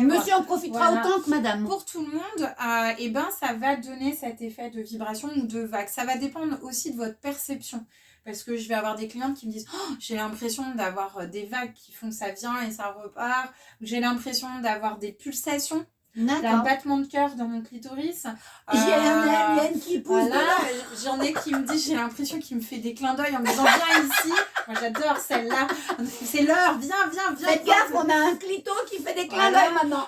Monsieur en profitera autant que madame. Pour tout le monde, ça va donner cet effet de vibration ou de vague. Ça va dépendre aussi de votre perception. Parce que je vais avoir des clientes qui me disent oh, j'ai l'impression d'avoir des vagues qui font que ça vient et ça repart. J'ai l'impression d'avoir des pulsations. J'ai un D'accord. battement de cœur dans mon clitoris. J'ai un alien qui pousse Voilà, dedans. j'en ai qui me dit, j'ai l'impression qu'il me fait des clins d'œil en me disant viens ici. Moi j'adore celle-là. C'est l'heure, viens. Faites gaffe, on a un clito qui fait des clins Voilà. d'œil maintenant.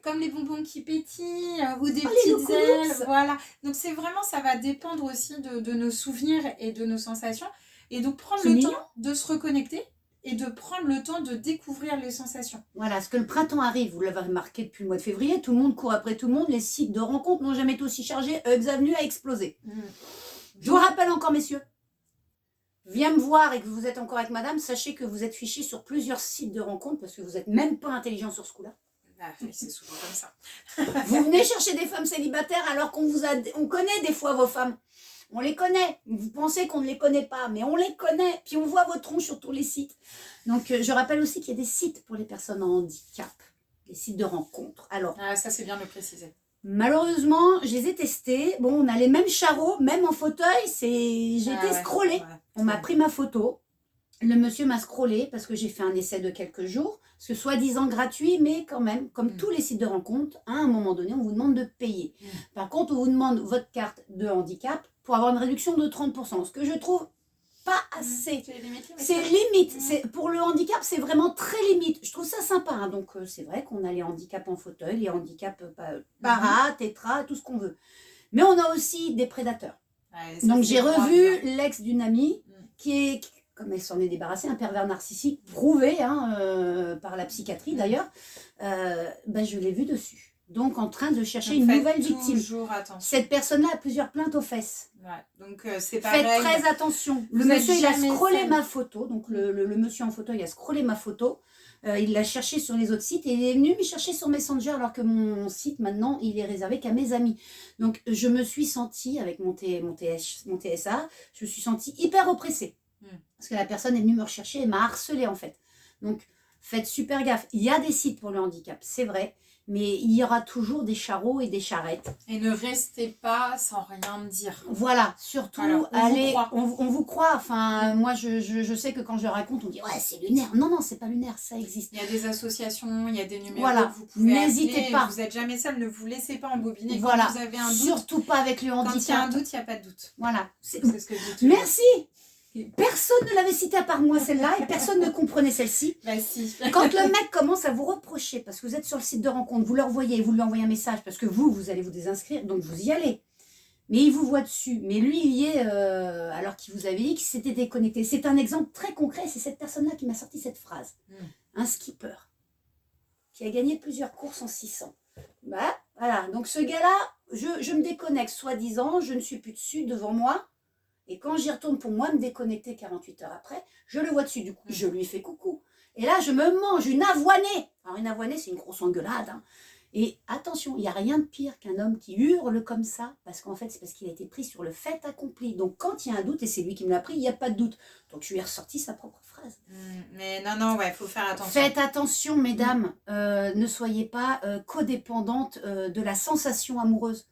Comme les bonbons qui pétillent ou des les petites loucous. ailes. Voilà. Donc c'est vraiment, ça va dépendre aussi de nos souvenirs et de nos sensations. Et donc prendre C'est le mignon. temps de se reconnecter et de prendre le temps de découvrir les sensations. Voilà, parce que le printemps arrive, vous l'avez remarqué depuis le mois de février, tout le monde court après tout le monde, les sites de rencontres n'ont jamais été aussi chargés, Hugs Avenue a explosé. Je vous rappelle encore, messieurs, viens me voir et que vous êtes encore avec madame, sachez que vous êtes fichés sur plusieurs sites de rencontres, parce que vous n'êtes même pas intelligent sur ce coup-là. C'est souvent comme ça. Vous venez chercher des femmes célibataires alors on connaît des fois vos femmes. On les connaît. Vous pensez qu'on ne les connaît pas, mais on les connaît. Puis on voit vos tronches sur tous les sites. Donc, je rappelle aussi qu'il y a des sites pour les personnes en handicap. Des sites de rencontres. Alors, Ça, c'est bien de le préciser. malheureusement, je les ai testés. Bon, on a les mêmes charreaux, même en fauteuil. J'ai été scrollée. On m'a pris ma photo. Le monsieur m'a scrollé parce que j'ai fait un essai de quelques jours. Parce que soi-disant gratuit, mais quand même, comme tous les sites de rencontres, à un moment donné, on vous demande de payer. Par contre, on vous demande votre carte de handicap pour avoir une réduction de 30%. Ce que je trouve pas assez. C'est limite. Pour le handicap, c'est vraiment très limite. Je trouve ça sympa. Hein. Donc, c'est vrai qu'on a les handicaps en fauteuil, les handicaps para, tétra, tout ce qu'on veut. Mais on a aussi des prédateurs. Donc, j'ai revu l'ex d'une amie qui est, comme elle s'en est débarrassée, un pervers narcissique prouvé par la psychiatrie d'ailleurs. Je l'ai vu dessus. Donc, en train de chercher une nouvelle victime. Cette personne-là a plusieurs plaintes aux fesses. Donc, c'est pareil. Faites très attention. Le monsieur, il a scrollé ma photo. Donc, le monsieur en fauteuil a scrollé ma photo. Il l'a cherché sur les autres sites et il est venu me chercher sur Messenger alors que mon site, maintenant, il est réservé qu'à mes amis. Donc, je me suis sentie, avec mon TSA, je me suis sentie hyper oppressée. Parce que la personne est venue me rechercher et m'a harcelée, en fait. Donc, faites super gaffe. Il y a des sites pour le handicap, c'est vrai. Mais il y aura toujours des charreaux et des charrettes. Et ne restez pas sans rien dire. Voilà, surtout, on vous croit. Enfin, moi, je sais que quand je raconte, on dit « Ouais, c'est lunaire ». Non, c'est pas lunaire, ça existe. Il y a des associations, il y a des numéros que vous pouvez n'hésitez pas. Vous n'êtes jamais seul, ne vous laissez pas embobiner quand vous avez un doute. Surtout pas avec le handicap. Quand il y a un doute, il n'y a pas de doute. Voilà. C'est ce que je dis toujours. Merci. Personne ne l'avait citée à part moi celle-là et personne ne comprenait celle-ci. Si. Quand le mec commence à vous reprocher parce que vous êtes sur le site de rencontre, vous vous lui envoyez un message parce que vous allez vous désinscrire, donc vous y allez. Mais il vous voit dessus. Mais lui, il y est alors qu'il vous avait dit qu'il s'était déconnecté. C'est un exemple très concret. C'est cette personne-là qui m'a sorti cette phrase. Un skipper qui a gagné plusieurs courses en 600. Voilà. Donc ce gars-là, je me déconnecte soi-disant, je ne suis plus dessus devant moi. Et quand j'y retourne pour moi me déconnecter 48 heures après, je le vois dessus. Du coup, je lui fais coucou. Et là, je me mange une avoinée. Alors, une avoinée, c'est une grosse engueulade. Hein. Et attention, il n'y a rien de pire qu'un homme qui hurle comme ça, parce qu'en fait, c'est parce qu'il a été pris sur le fait accompli. Donc, quand il y a un doute, et c'est lui qui me l'a pris, il n'y a pas de doute. Donc, je lui ai ressorti sa propre phrase. Mais non, il faut faire attention. Faites attention, mesdames. Ne soyez pas codépendantes de la sensation amoureuse.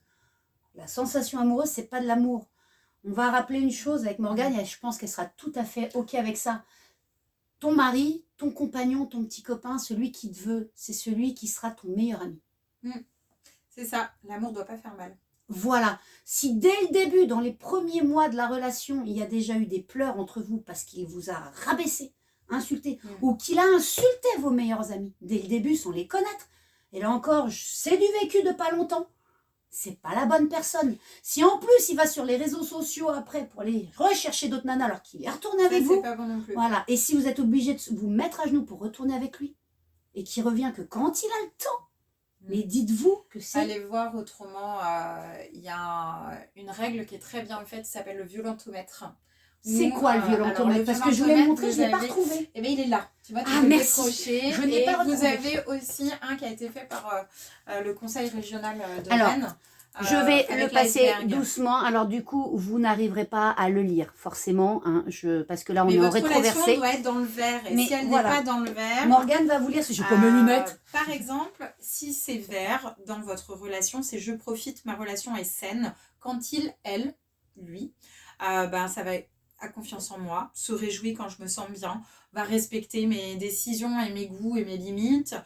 La sensation amoureuse, c'est pas de l'amour. On va rappeler une chose avec Morgane, et je pense qu'elle sera tout à fait OK avec ça. Ton mari, ton compagnon, ton petit copain, celui qui te veut, c'est celui qui sera ton meilleur ami. C'est ça, l'amour ne doit pas faire mal. Voilà. Si dès le début, dans les premiers mois de la relation, il y a déjà eu des pleurs entre vous parce qu'il vous a rabaissé, insulté, ou qu'il a insulté vos meilleurs amis, dès le début, sans les connaître, et là encore, c'est du vécu de pas longtemps. C'est pas la bonne personne. Si en plus il va sur les réseaux sociaux après pour aller rechercher d'autres nanas alors qu'il est retourné avec vous, c'est pas bon non plus. Voilà. Et si vous êtes obligé de vous mettre à genoux pour retourner avec lui et qu'il revient que quand il a le temps, mais dites-vous que c'est... Allez voir autrement, il y a une règle qui est très bien faite qui s'appelle le violentomètre. C'est quoi le violentomètre? Parce que je voulais le montrer, je ne l'ai pas retrouvé. Eh bien, il est là. Tu vois, tu peux merci. Je n'ai pas retrouvé. Vous avez aussi un qui a été fait par le conseil régional de Rennes. Je vais le passer doucement. Alors du coup, vous n'arriverez pas à le lire, forcément. Hein, parce que là, on est en rétroversé. Votre relation doit être dans le vert. Et si elle n'est pas dans le vert... Morgane va vous lire, si je peux mes lunettes. Par exemple, si c'est vert dans votre relation, c'est « je profite, ma relation est saine ». Quand il, elle, lui, ça va a confiance en moi, se réjouit quand je me sens bien, va respecter mes décisions et mes goûts et mes limites.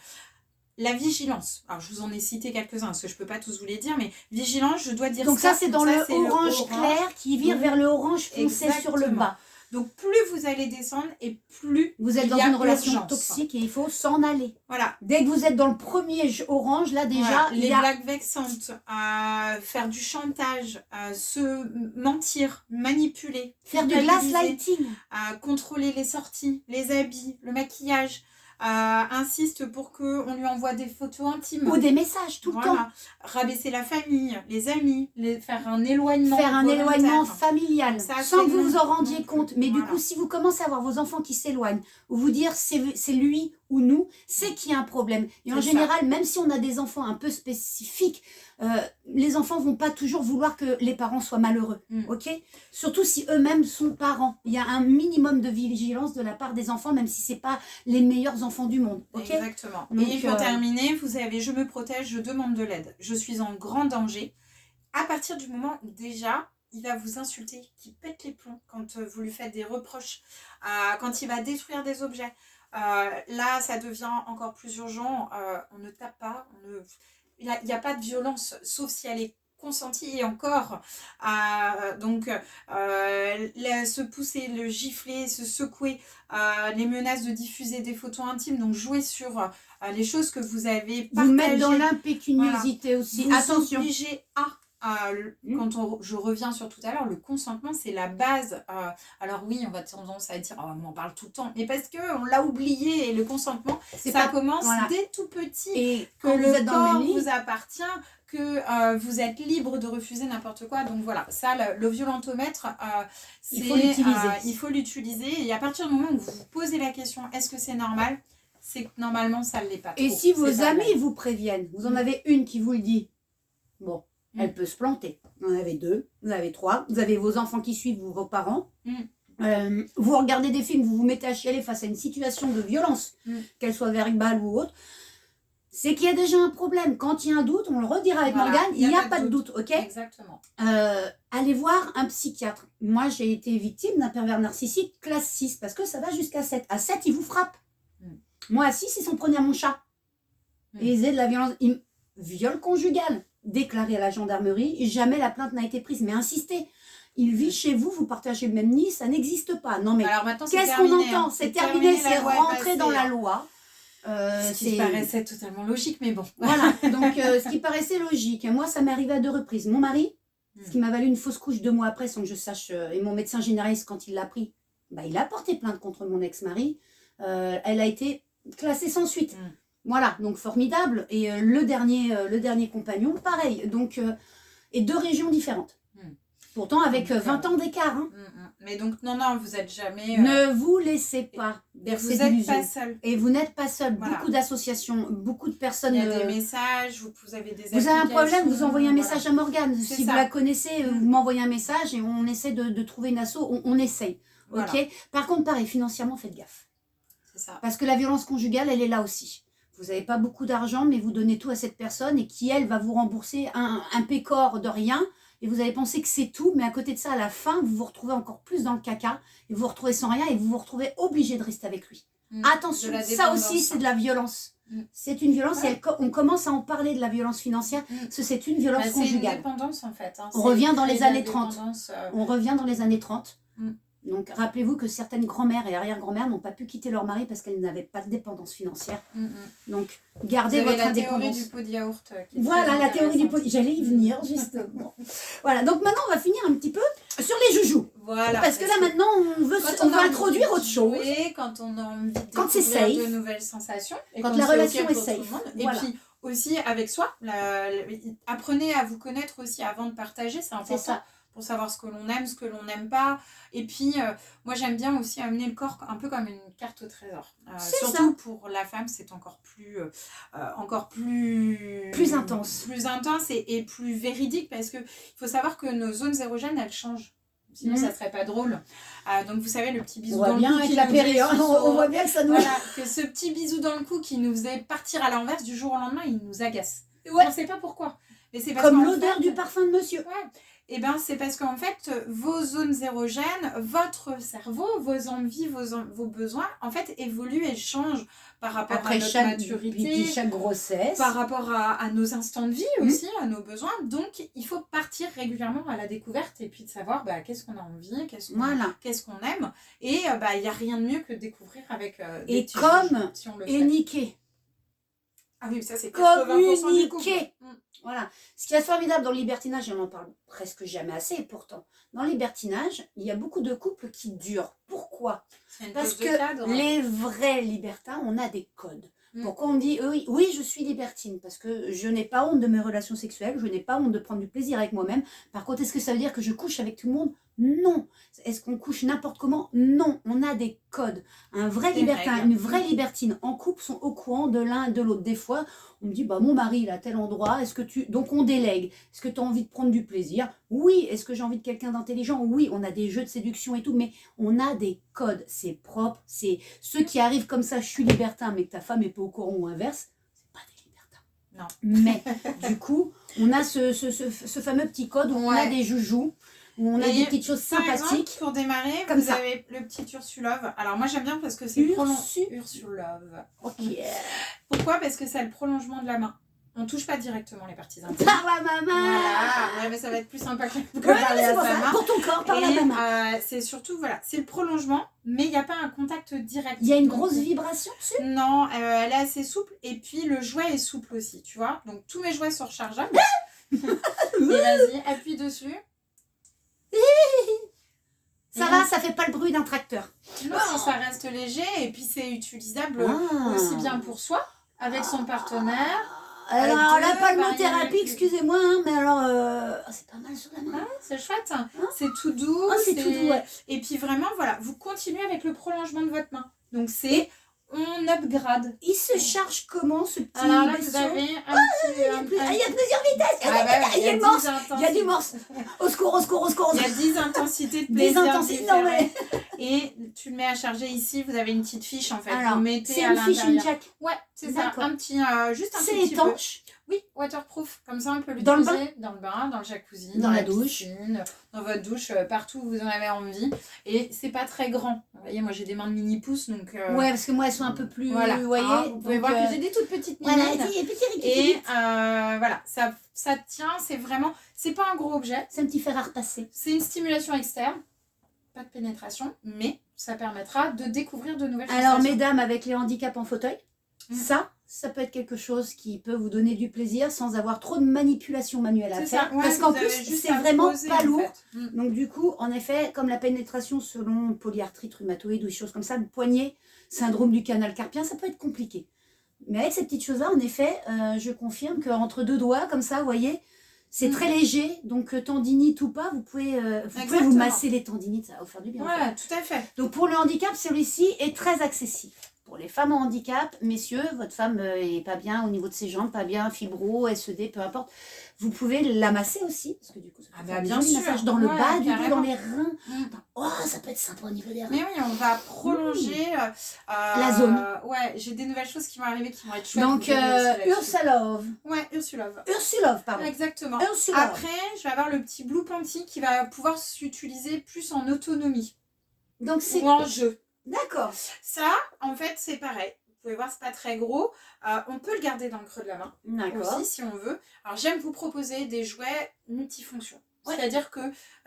La vigilance, alors je vous en ai cité quelques-uns parce que je ne peux pas tous vous les dire, mais vigilance, je dois dire Donc ça, c'est dans ça, le c'est orange clair qui vire vers le orange foncé sur le Exactement. bas. Donc plus vous allez descendre et plus vous êtes il dans y a une relation urgence. toxique et il faut s'en aller. Voilà. Dès que vous êtes dans le premier orange, là déjà, Voilà. il Les y a... blagues vexantes, faire du chantage, se mentir, manipuler, faire du culpabiliser, gaslighting, contrôler les sorties, les habits, le maquillage, insiste pour qu'on lui envoie des photos intimes. ou des messages tout le temps. Rabaisser la famille, les amis, faire un éloignement Faire un volontaire. éloignement familial, Ça, sans que vous non, vous en rendiez non compte. plus. Mais Voilà. du coup, si vous commencez à voir vos enfants qui s'éloignent, ou vous dire c'est lui ou nous, c'est qu'il y a un problème. Et en général, même si on a des enfants un peu spécifiques, les enfants vont pas toujours vouloir que les parents soient malheureux, ok? Surtout si eux-mêmes sont parents. Il y a un minimum de vigilance de la part des enfants, même si c'est pas les meilleurs enfants du monde, ok? Exactement. Donc, et pour terminer, vous avez « je me protège, je demande de l'aide, je suis en grand danger ». À partir du moment où déjà, il va vous insulter, qu'il pète les plombs quand vous lui faites des reproches, quand il va détruire des objets, là, ça devient encore plus urgent. On ne tape pas, il n'y a pas de violence, sauf si elle est consentie et encore. Se pousser, le gifler, se secouer, les menaces de diffuser des photos intimes, donc jouer sur les choses que vous avez partagées. Vous mettre dans l'impécuniosité aussi. Vous Attention. obligez à... je reviens sur tout à l'heure, le consentement c'est la base. Alors oui, on va tendance à dire on en parle tout le temps, mais parce qu'on l'a oublié. Et le consentement, ça commence dès tout petit, et que quand le vous êtes dans corps le lit, vous appartient, que vous êtes libre de refuser n'importe quoi. Donc voilà, ça, le violentomètre, il faut l'utiliser. Il faut l'utiliser. Et à partir du moment où vous vous posez la question est-ce que c'est normal, c'est que normalement ça ne l'est pas trop. Et si vos amis vous préviennent, vous en avez une qui vous le dit, bon, elle peut se planter. Vous en avez deux, vous en avez trois, vous avez vos enfants qui suivent, vos parents. Vous regardez des films, vous vous mettez à chialer face à une situation de violence, qu'elle soit verbale ou autre. C'est qu'il y a déjà un problème. Quand il y a un doute, on le redira avec Morgane, il n'y a pas de doute, ok? Exactement. Allez voir un psychiatre. Moi, j'ai été victime d'un pervers narcissique classe 6, parce que ça va jusqu'à 7. À 7, il vous frappe. Moi, à 6, ils s'en prenaient à mon chat. Et ils faisaient de la violence. Viol conjugal. Déclaré à la gendarmerie, jamais la plainte n'a été prise, mais insistez. Il vit chez vous, vous partagez le même nid, ça n'existe pas. Non mais qu'est-ce qu'on entend? C'est terminé, c'est rentré dans la loi. Ce qui paraissait totalement logique, mais bon. Voilà, donc ce qui paraissait logique. Moi, ça m'est arrivé à 2 reprises. Mon mari, ce qui m'a valu une fausse couche 2 mois après, sans que je sache, et mon médecin généraliste, quand il l'a pris, il a porté plainte contre mon ex-mari. Elle a été classée sans suite. Voilà, donc formidable. Et le dernier compagnon, pareil. Donc, et 2 régions différentes. Pourtant, avec 20 ans d'écart. Hein. Mais donc, non, vous n'êtes jamais... Ne vous laissez pas bercer d'illusions. Vous n'êtes pas seul. Et vous n'êtes pas seul. Voilà. Beaucoup d'associations, beaucoup de personnes... Il y a des messages, vous avez des Vous avez un problème, vous envoyez un message à Morgane. Si vous la connaissez, vous m'envoyez un message et on essaie de trouver une asso. On essaye. Voilà. Ok. Par contre, pareil, financièrement, faites gaffe. C'est ça. Parce que la violence conjugale, elle est là aussi. Vous n'avez pas beaucoup d'argent, mais vous donnez tout à cette personne et qui, elle, va vous rembourser un pécor de rien. Et vous allez penser que c'est tout, mais à côté de ça, à la fin, vous vous retrouvez encore plus dans le caca. Et vous vous retrouvez sans rien et vous vous retrouvez obligé de rester avec lui. Attention, ça aussi, c'est de la violence. C'est une violence et on commence à en parler de la violence financière. C'est une violence conjugale. C'est une dépendance, en fait. On revient dans les années 30. On revient dans les années 30. Donc, rappelez-vous que certaines grand-mères et arrière-grand-mères n'ont pas pu quitter leur mari parce qu'elles n'avaient pas de dépendance financière. Donc, gardez votre indépendance. La théorie du pot de yaourt. Voilà, la théorie du pot. J'allais y venir, justement. Voilà, donc maintenant, on va finir un petit peu sur les joujoux. Voilà. Parce que là, maintenant, on veut introduire autre chose. Quand on a envie de quand c'est safe. De nouvelles sensations. Et quand la relation est safe. Et puis, aussi avec soi, apprenez à vous connaître aussi avant de partager, c'est important. C'est ça. Pour savoir ce que l'on aime, ce que l'on n'aime pas. Et puis, moi, j'aime bien aussi amener le corps un peu comme une carte au trésor. Surtout pour la femme, c'est encore plus intense. Plus intense et plus véridique parce qu'il faut savoir que nos zones érogènes, elles changent. Sinon, ça serait pas drôle. Donc, vous savez, le petit bisou dans le cou. Avec la période, on voit bien que ça nous... Voilà, que ce petit bisou dans le cou qui nous faisait partir à l'envers du jour au lendemain, il nous agace. On ne sait pas pourquoi. Mais c'est parce comme l'odeur du parfum de monsieur. Ouais. Eh ben, c'est parce qu'en fait, vos zones érogènes, votre cerveau, vos envies, vos besoins, en fait, évoluent et changent par rapport Après à notre puis maturité, chaque grossesse. par rapport à nos instants de vie aussi, à nos besoins. Donc, il faut partir régulièrement à la découverte et puis de savoir qu'est-ce qu'on a envie, Voilà. qu'est-ce qu'on aime. Et il n'y a rien de mieux que de découvrir avec des Et petits comme juges, si on le fait. Éniquer. Ah oui, ça c'est 80% du couple. Communiquer. Voilà. Ce qui est formidable dans le libertinage, et on en parle presque jamais assez, et pourtant, dans le libertinage, il y a beaucoup de couples qui durent. Pourquoi? Parce que les vrais libertins, on a des codes. Pourquoi on dit oui, je suis libertine? Parce que je n'ai pas honte de mes relations sexuelles, je n'ai pas honte de prendre du plaisir avec moi-même. Par contre, est-ce que ça veut dire que je couche avec tout le monde? Non. Est-ce qu'on couche n'importe comment? Non. On a des codes. Un vrai libertin, une vraie libertine en couple sont au courant de l'un et de l'autre. Des fois, on me dit, mon mari, il est à tel endroit, est-ce que tu... Donc, on délègue. Est-ce que tu as envie de prendre du plaisir? Oui. Est-ce que j'ai envie de quelqu'un d'intelligent? Oui. On a des jeux de séduction et tout, mais on a des codes. C'est propre. C'est ceux qui arrivent comme ça, je suis libertin, mais que ta femme n'est pas au courant ou inverse, c'est pas des libertins. Non. Mais, du coup, on a ce fameux petit code où on a des joujoux, où on a des petites choses sympathiques. Par exemple, pour démarrer, vous avez le petit Ursulove. Alors moi j'aime bien parce que c'est Ursulove. Ok. Pourquoi? Parce que c'est le prolongement de la main. On ne touche pas directement les parties intimes. Par la maman. Voilà, ouais, mais ça va être plus sympa que parler à sa main. Pour ton corps, par la maman. C'est surtout, c'est le prolongement, mais il n'y a pas un contact direct. Il y a une grosse vibration dessus? Non, elle est assez souple, et puis le jouet est souple aussi, tu vois. Donc tous mes jouets sont rechargeables. Et vas-y, appuie dessus. Ça va, ça fait pas le bruit d'un tracteur. Non, ça reste léger, et puis c'est utilisable aussi bien pour soi, avec son partenaire. Alors la palmothérapie, excusez-moi, mais alors c'est pas mal sur la main. C'est chouette, c'est tout doux. C'est tout doux, ouais. Et puis vraiment, voilà, vous continuez avec le prolongement de votre main. Donc c'est, on upgrade. Il se charge comment ce petit Alors là, vous avez il y a plusieurs vitesses. Il est morse. Il y a du morse. Au secours, au secours, au secours. Il y a 10 intensités de plaisir. 10 intensités, non mais... Et tu le mets à charger ici, vous avez une petite fiche en fait. Alors, vous mettez c'est à une fiche, une jack. Ouais, c'est ça. Un petit, juste un c'est petit étanche. peu. Oui, waterproof. Comme ça, on peut dans l'utiliser dans le bain, dans le jacuzzi, dans la douche, piscine, dans votre douche, partout où vous en avez envie. Et c'est pas très grand. Vous voyez, moi j'ai des mains de mini pouces, donc. Ouais, parce que moi elles sont un peu plus. Voilà. Vous voyez. Vous pouvez voir que j'ai des toutes petites mines. Voilà, et voilà, ça tient. C'est vraiment, c'est pas un gros objet. C'est un petit fer à repasser. C'est une stimulation externe. Pas de pénétration, mais ça permettra de découvrir de nouvelles sensations. Alors, mesdames avec les handicaps en fauteuil, ça peut être quelque chose qui peut vous donner du plaisir sans avoir trop de manipulation manuelle à faire. Parce qu'en plus, c'est vraiment pas lourd. Donc, du coup, en effet, comme la pénétration selon polyarthrite rhumatoïde ou des choses comme ça, le poignet, syndrome du canal carpien, ça peut être compliqué. Mais avec ces petites choses-là, en effet, je confirme qu'entre deux doigts, comme ça, vous voyez, c'est très léger, donc tendinite ou pas, vous pouvez vous masser les tendinites, ça va vous faire du bien. Voilà, tout à fait. Donc pour le handicap, celui-ci est très accessible. Pour les femmes en handicap, messieurs, votre femme est pas bien au niveau de ses jambes, pas bien, fibro, SED, peu importe, vous pouvez la masser aussi, parce que du coup, ça peut faire bien sûr, massage dans le bas du dos, dans les reins. Oh, ça peut être sympa au niveau des reins. Mais oui, on va prolonger la zone. Ouais, j'ai des nouvelles choses qui vont arriver qui vont être chouettes. Donc, Ursulove. Ouais, Ursulove. Ursulove, pardon. Exactement. Ursulove. Après, je vais avoir le petit Blue Panty qui va pouvoir s'utiliser plus en autonomie. Donc, c'est ou en jeu. D'accord. Ça, en fait, c'est pareil. Vous pouvez voir, c'est pas très gros. On peut le garder dans le creux de la main aussi, si on veut. Alors, j'aime vous proposer des jouets multifonctions. C'est-à-dire que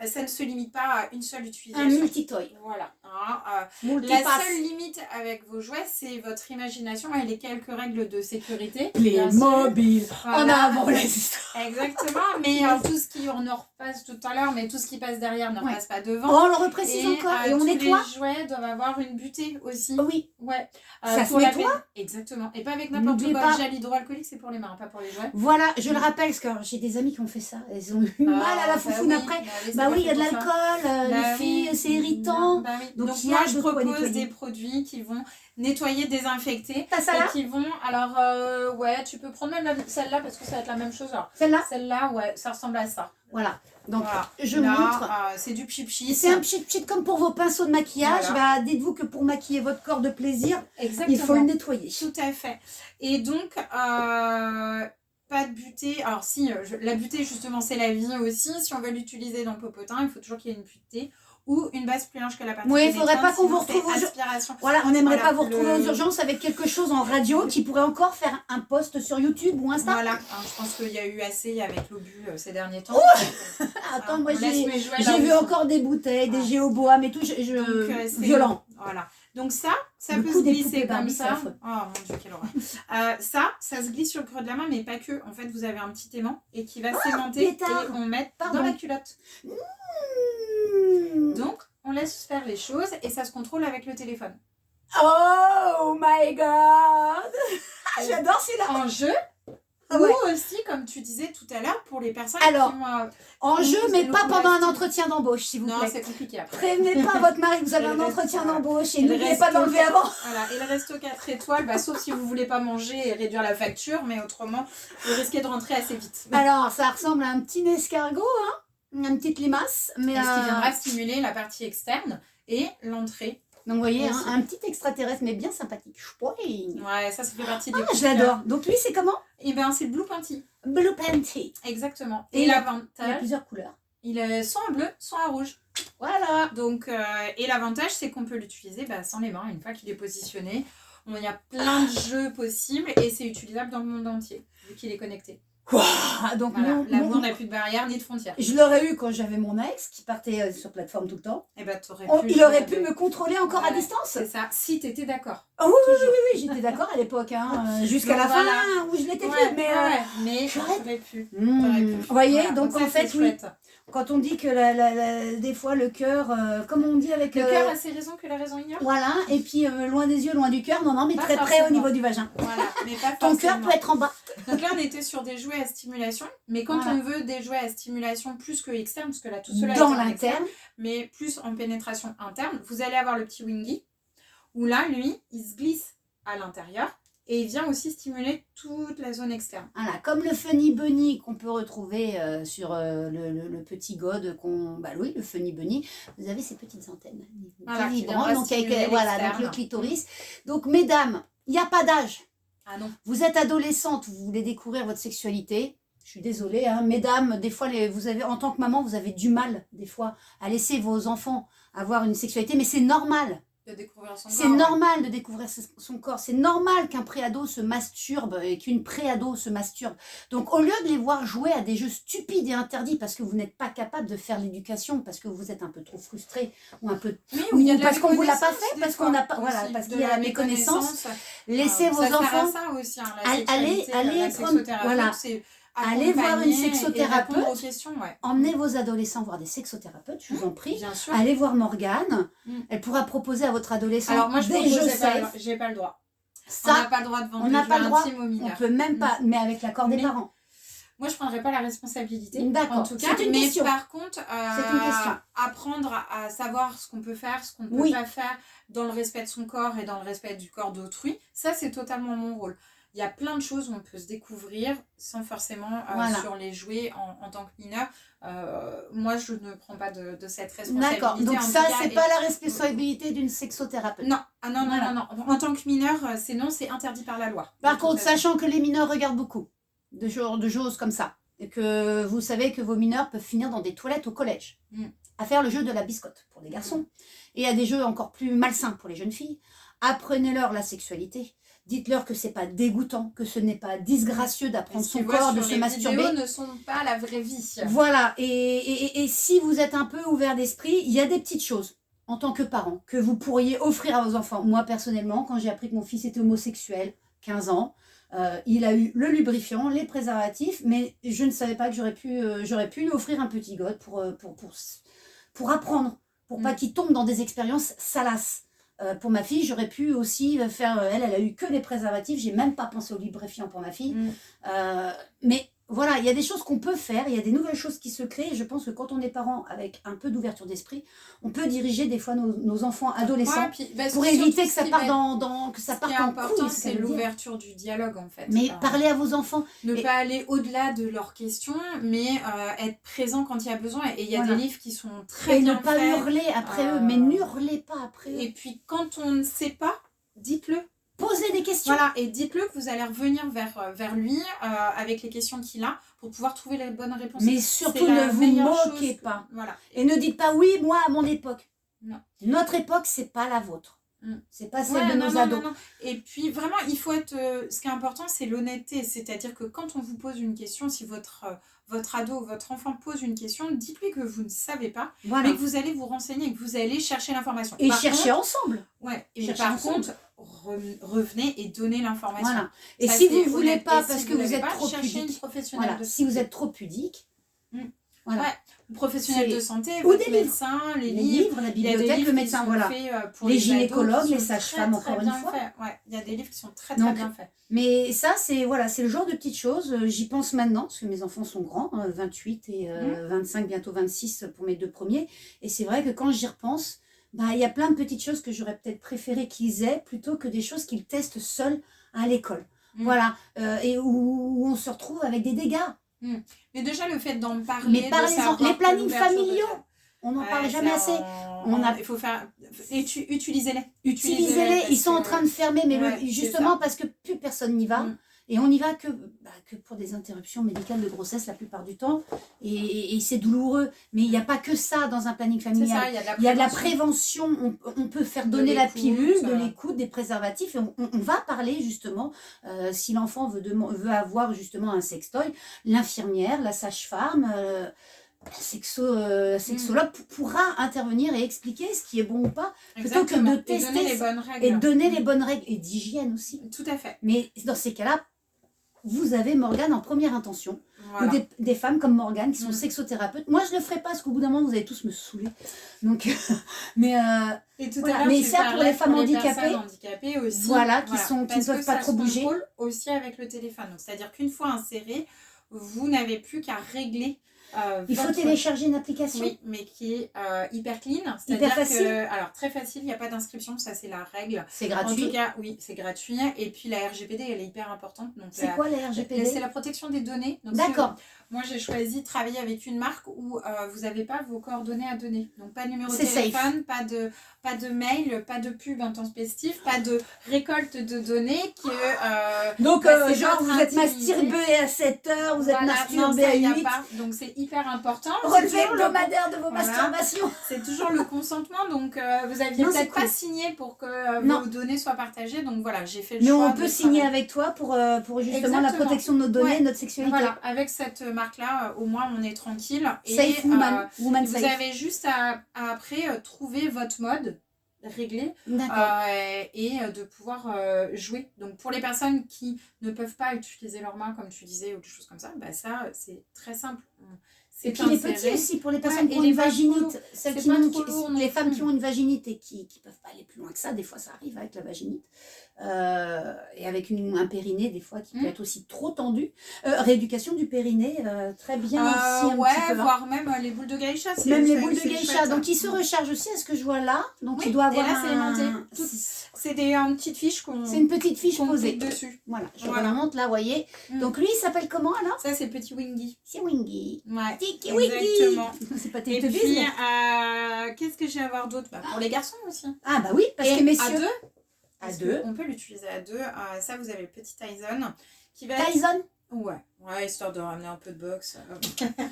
ça ne se limite pas à une seule utilisation. Un multitoy. Voilà. La seule limite avec vos jouets, c'est votre imagination et les quelques règles de sécurité. Les mobiles. Voilà. En avant les histoires. Exactement. Mais tout ce qui, on en repasse tout à l'heure, mais tout ce qui passe derrière ne repasse pas devant. On le reprécise encore. Et on nettoie. Les jouets doivent avoir une butée aussi. Oui. Ouais. Ça se nettoie. Exactement. Et pas avec n'importe quoi. Le gel hydroalcoolique, c'est pour les mains, pas pour les jouets. Voilà, je le rappelle, parce que j'ai des amis qui ont fait ça. Elles ont eu mal à la foufoune après. Bah oui, il y a de l'alcool, les filles, c'est irritant. Donc moi, je propose des produits qui vont nettoyer, désinfecter. T'as ça là? Et qui vont, alors, ouais, tu peux prendre même celle-là parce que ça va être la même chose. Celle-là? Celle-là, ouais, ça ressemble à ça. Voilà. Donc, je montre. C'est du pchit-pchit. C'est un pchit-pchit comme pour vos pinceaux de maquillage. Voilà. Bah, dites-vous que pour maquiller votre corps de plaisir, il faut le nettoyer. Tout à fait. Et donc, pas de butée. Alors si, la butée justement c'est la vie aussi. Si on veut l'utiliser dans le popotin, il faut toujours qu'il y ait une butée ou une base plus large que la partie Oui, il pénétrante. faudrait pas qu'on vous Sinon, retrouve c'est aux aspiration. Voilà, on n'aimerait Voilà, pas vous retrouver aux urgences avec quelque chose en radio qui pourrait encore faire un post sur YouTube ou Insta. Voilà, hein, je pense qu'il y a eu assez avec l'obus ces derniers temps. Attends, moi on laisse mes jouets là j'ai où vu ils sont. encore des bouteilles, des Voilà. géoboam et tout, C'est violent. Voilà. Donc ça Le peut coup se des glisser poupées comme Barbie, c'est ça. affreux. Oh mon dieu, quelle horreur. Ça se glisse sur le creux de la main, mais pas que. En fait, vous avez un petit aimant et qui va s'aimanter pétard. et on met Pardon. dans la culotte. Mmh. Donc, on laisse faire les choses et ça se contrôle avec le téléphone. Oh my god. J'adore celui-là. En jeu, Ah ouais. ou aussi, comme tu disais tout à l'heure, pour les personnes Alors, qui ont... En Oui, jeu, c'est mais le pas pendant un plastique. entretien d'embauche, s'il vous Non, plaît. c'est compliqué après. Prévenez pas votre mari que vous avez Et un le reste, entretien voilà. d'embauche et Et le n'oubliez reste pas de l'enlever avant. Voilà, et le resto 4 étoiles, bah, sauf si vous voulez pas manger et réduire la facture, mais autrement, vous risquez de rentrer assez vite. Alors, ça ressemble à un petit escargot, hein, une petite limace. Mais Et ce qui viendra stimuler la partie externe et l'entrée. donc, vous voyez, hein, Aussi. un petit extraterrestre, mais bien sympathique. Chouing. Ouais, ça fait partie des Ah, coups je de cœur. l'adore. Donc, lui, c'est comment? Et ben c'est le Blue Panty. Blue Panty. Exactement. Et Et il y a l'avantage, plusieurs couleurs. il est soit en bleu, soit en rouge. Voilà. Donc, et l'avantage, c'est qu'on peut l'utiliser sans les mains, une fois qu'il est positionné. Il y a plein de jeux possibles et c'est utilisable dans le monde entier, vu qu'il est connecté. Ouah, donc, Voilà, l'amour n'a plus de barrière ni de frontières. je l'aurais eu quand j'avais mon ex qui partait sur plateforme tout le temps. Et ben, t'aurais Il jouer aurait pu avec. me contrôler encore à Ouais, distance. C'est ça, si t'étais d'accord. Ah oui, oui, Toujours. oui, j'étais d'accord à l'époque, hein, jusqu'à Donc la voilà. fin où je l'étais Ouais, plus. Mais, mais j'aurais- t'aurais pu. Mmh. T'aurais pu. Vous voyez, Voilà, donc ça, en fait, c'est oui, chouette. quand on dit que des fois le cœur, comment on dit avec... Le cœur a ses raisons que la raison ignore. Voilà, et puis loin des yeux, loin du cœur, non, mais Pas très près au forcément. niveau du vagin. Voilà, mais pas Ton cœur forcément. peut être en bas. Donc là, on était sur des jouets à stimulation, mais quand Voilà. on veut des jouets à stimulation plus que externe, parce que là, tout cela Dans est en externe, l'interne. mais plus en pénétration interne, vous allez avoir le petit wingy, où là, lui, il se glisse à l'intérieur et il vient aussi stimuler toute la zone externe. Voilà, comme le Funny Bunny qu'on peut retrouver sur le petit god bah oui, le Funny Bunny, vous avez ces petites antennes Voilà, qui qui vibrant, viendra donc avec stimuler voilà, donc l'externe. le clitoris. Donc mesdames, il n'y a pas d'âge. Ah non. Vous êtes adolescente, vous voulez découvrir votre sexualité. Je suis désolée, hein, mesdames, des fois, vous avez, en tant que maman, vous avez du mal, des fois, à laisser vos enfants avoir une sexualité, mais c'est normal. De découvrir son C'est corps, ouais. normal de découvrir son corps. C'est normal qu'un préado se masturbe et qu'une préado se masturbe. Donc, au lieu de les voir jouer à des jeux stupides et interdits parce que vous n'êtes pas capable de faire l'éducation, parce que vous êtes un peu trop frustré ou un peu... Oui, ou il y a de la parce qu'on vous l'a pas méconnaissance, fait, des parce fois, qu'on n'a pas... aussi. Voilà, parce De qu'il y a la méconnaissance. Laissez vos ça sert à enfants... ça aussi, hein, la Allez sexualité, prendre- la sexothérapeute, voilà. c'est Allez voir une accompagner et sexothérapeute. répondre aux questions, ouais. Emmenez vos adolescents voir des sexothérapeutes, je vous en prie. Bien sûr. Allez voir Morgane. Mm. Elle pourra proposer à votre adolescent Alors moi, je des propose, jeux j'ai safe. pas le droit. On Ça, n'a pas le droit de vendre on des n'a jeux pas le droit. intimes aux on mineurs. peut même pas, mais avec l'accord des Mais- parents. Moi, je ne prendrais pas la responsabilité, D'accord, en tout cas. c'est une Mais question. par contre, C'est une question. apprendre à savoir ce qu'on peut faire, ce qu'on ne peut Oui. pas faire, dans le respect de son corps et dans le respect du corps d'autrui, ça, c'est totalement mon rôle. Il y a plein de choses où on peut se découvrir sans forcément Voilà. sur les jouets en tant que mineur. Moi, je ne prends pas de cette responsabilité. D'accord, donc en ça, tout cas, c'est et- pas la responsabilité d'une sexothérapeute. Non, ah non, Voilà. non. En tant que mineur, c'est non, c'est interdit par la loi. Par De contre, toute façon. sachant que les mineurs regardent beaucoup de choses comme ça, et que vous savez que vos mineurs peuvent finir dans des toilettes au collège, Mm. à faire le jeu de la biscotte pour les garçons, et à des jeux encore plus malsains pour les jeunes filles, apprenez-leur la sexualité. Dites-leur que c'est pas dégoûtant, que ce n'est pas disgracieux d'apprendre Ce son qu'ils voient corps, de sur se les masturber. vidéos ne sont pas la vraie vie. Voilà, et si vous êtes un peu ouvert d'esprit, il y a des petites choses en tant que parent que vous pourriez offrir à vos enfants. Moi, personnellement, quand j'ai appris que mon fils était homosexuel, 15 ans, il a eu le lubrifiant, les préservatifs, mais je ne savais pas que j'aurais pu lui offrir un petit god pour apprendre, pour pas qu'il tombe dans des expériences salaces. Pour ma fille, j'aurais pu aussi faire... elle a eu que des préservatifs, j'ai même pas pensé au lubrifiant pour ma fille. Mais voilà, il y a des choses qu'on peut faire, il y a des nouvelles choses qui se créent. Et je pense que quand on est parent avec un peu d'ouverture d'esprit, on peut diriger des fois nos enfants adolescents Ouais, puis, pour éviter que ça parte que ça Ce qui parte est en important, couille. c'est l'ouverture du dialogue en fait. Mais parler à vos enfants. Ne Et- pas aller au-delà de leurs questions, mais être présent quand il y a besoin. Et il y a Voilà. des livres qui sont très Et bien ne pas faits. hurler après eux, mais n'hurlez pas après eux. Et puis quand on ne sait pas, dites-le. Posez des questions. Voilà, et dites-le que vous allez revenir vers lui avec les questions qu'il a pour pouvoir trouver les bonnes réponses. Mais surtout, ne vous moquez pas. Voilà. Et ne dites pas, oui, moi, à mon époque. Non. Notre époque, c'est pas la vôtre. C'est pas celle de nos non, ados. non. Et puis, vraiment, il faut être... ce qui est important, c'est l'honnêteté. C'est-à-dire que quand on vous pose une question, si votre ado ou votre enfant pose une question, dites-lui que vous ne savez pas, mais que vous allez vous renseigner, que vous allez chercher l'information. Et chercher ensemble. Ouais. Et par contre, revenez et donnez l'information. Voilà. Et ça, si vous ne voulez pas, parce que vous êtes trop pudique, si vous êtes trop pudique, voilà. Professionnels de santé, ou votre médecin, les livres, la bibliothèque, le médecin, voilà. Les gynécologues, les sages-femmes, encore une fois. Ouais, il y a des livres qui sont très bien faits. Mais ça, c'est le genre de petites choses. J'y pense maintenant, parce que mes enfants sont grands, 28 et 25, bientôt 26 pour mes 2 premiers. Et c'est vrai que quand j'y repense, il y a plein de petites choses que j'aurais peut-être préféré qu'ils aient, plutôt que des choses qu'ils testent seuls à l'école. Voilà. Et où on se retrouve avec des dégâts. Mais déjà, le fait d'en parler, les plannings familiaux, on n'en parle jamais assez. Il faut faire... Utilisez-les. Utilisez-les, ils sont en train de fermer, mais justement parce que plus personne n'y va. Et on n'y va que pour des interruptions médicales de grossesse la plupart du temps. Et c'est douloureux. Mais il n'y a pas que ça dans un planning familial. Il y a de la prévention. On peut faire donner la pilule, de l'écoute, des préservatifs. Et on va parler justement, si l'enfant veut avoir justement un sextoy, l'infirmière, la sage-femme... la sexologue pourra intervenir et expliquer ce qui est bon ou pas, plutôt que de tester et donner les bonnes règles et d'hygiène aussi. Tout à fait. Mais dans ces cas-là, vous avez Morgane en première intention, ou des femmes comme Morgane qui sont sexothérapeutes. Moi, je ne le ferai pas parce qu'au bout d'un moment, vous allez tous me saouler. Donc, mais ça pour les femmes handicapées aussi, qui ne peuvent pas trop bouger. Aussi avec le téléphone. C'est-à-dire qu'une fois inséré, vous n'avez plus qu'à régler. Il faut télécharger une application. Oui, mais qui est hyper clean. Hyper facile. Alors, très facile, il n'y a pas d'inscription, ça c'est la règle. C'est gratuit. En tout cas, oui, c'est gratuit. Et puis la RGPD, elle est hyper importante. C'est quoi la RGPD? C'est la protection des données. D'accord. Moi, j'ai choisi de travailler avec une marque où vous n'avez pas vos coordonnées à donner. Donc, pas de numéro de téléphone, pas de mail, pas de pub intempestif, pas de récolte de données. Donc, genre, vous êtes masturbé à 7 heures, vous êtes masturbé à 8. Donc, c'est hyper important. Relevé hebdomadaire de vos masturbations. C'est toujours le consentement. Donc, vous n'aviez peut-être pas signé pour que vos données soient partagées. Donc, voilà, j'ai fait le choix. Mais on peut signer avec toi pour justement la protection de nos données, notre sexualité. Voilà, avec cette marque-là, au moins, on est tranquille. Safe Woman. Woman Vous Safe. avez juste à après trouver votre mode réglé et de pouvoir jouer. Donc pour les personnes qui ne peuvent pas utiliser leurs mains comme tu disais ou des choses comme ça, ça c'est très simple. Et puis les petits aussi, pour les personnes qui ont une vaginite, les femmes qui ont une vaginite et qui ne peuvent pas aller plus loin que ça, des fois ça arrive avec la vaginite, et avec un périnée des fois qui peut être aussi trop tendu. Rééducation du périnée, très bien aussi. Voire même les boules de geisha. Même les boules de geisha, donc il se recharge aussi à ce que je vois là. Donc il doit avoir et là c'est aimanté. C'est une petite fiche c'est une petite fiche posée dessus. Voilà, je remonte là, vous voyez. Donc lui il s'appelle comment alors? Ça c'est petit Wingy. C'est Wingy. Ouais. Exactement. C'est pas et puis qu'est-ce que j'ai à voir d'autre? Pour les garçons aussi. Ah bah oui, parce que messieurs. À deux. On peut l'utiliser à deux. Ça vous avez le petit Tyson qui va Tyson. Ouais, histoire de ramener un peu de boxe.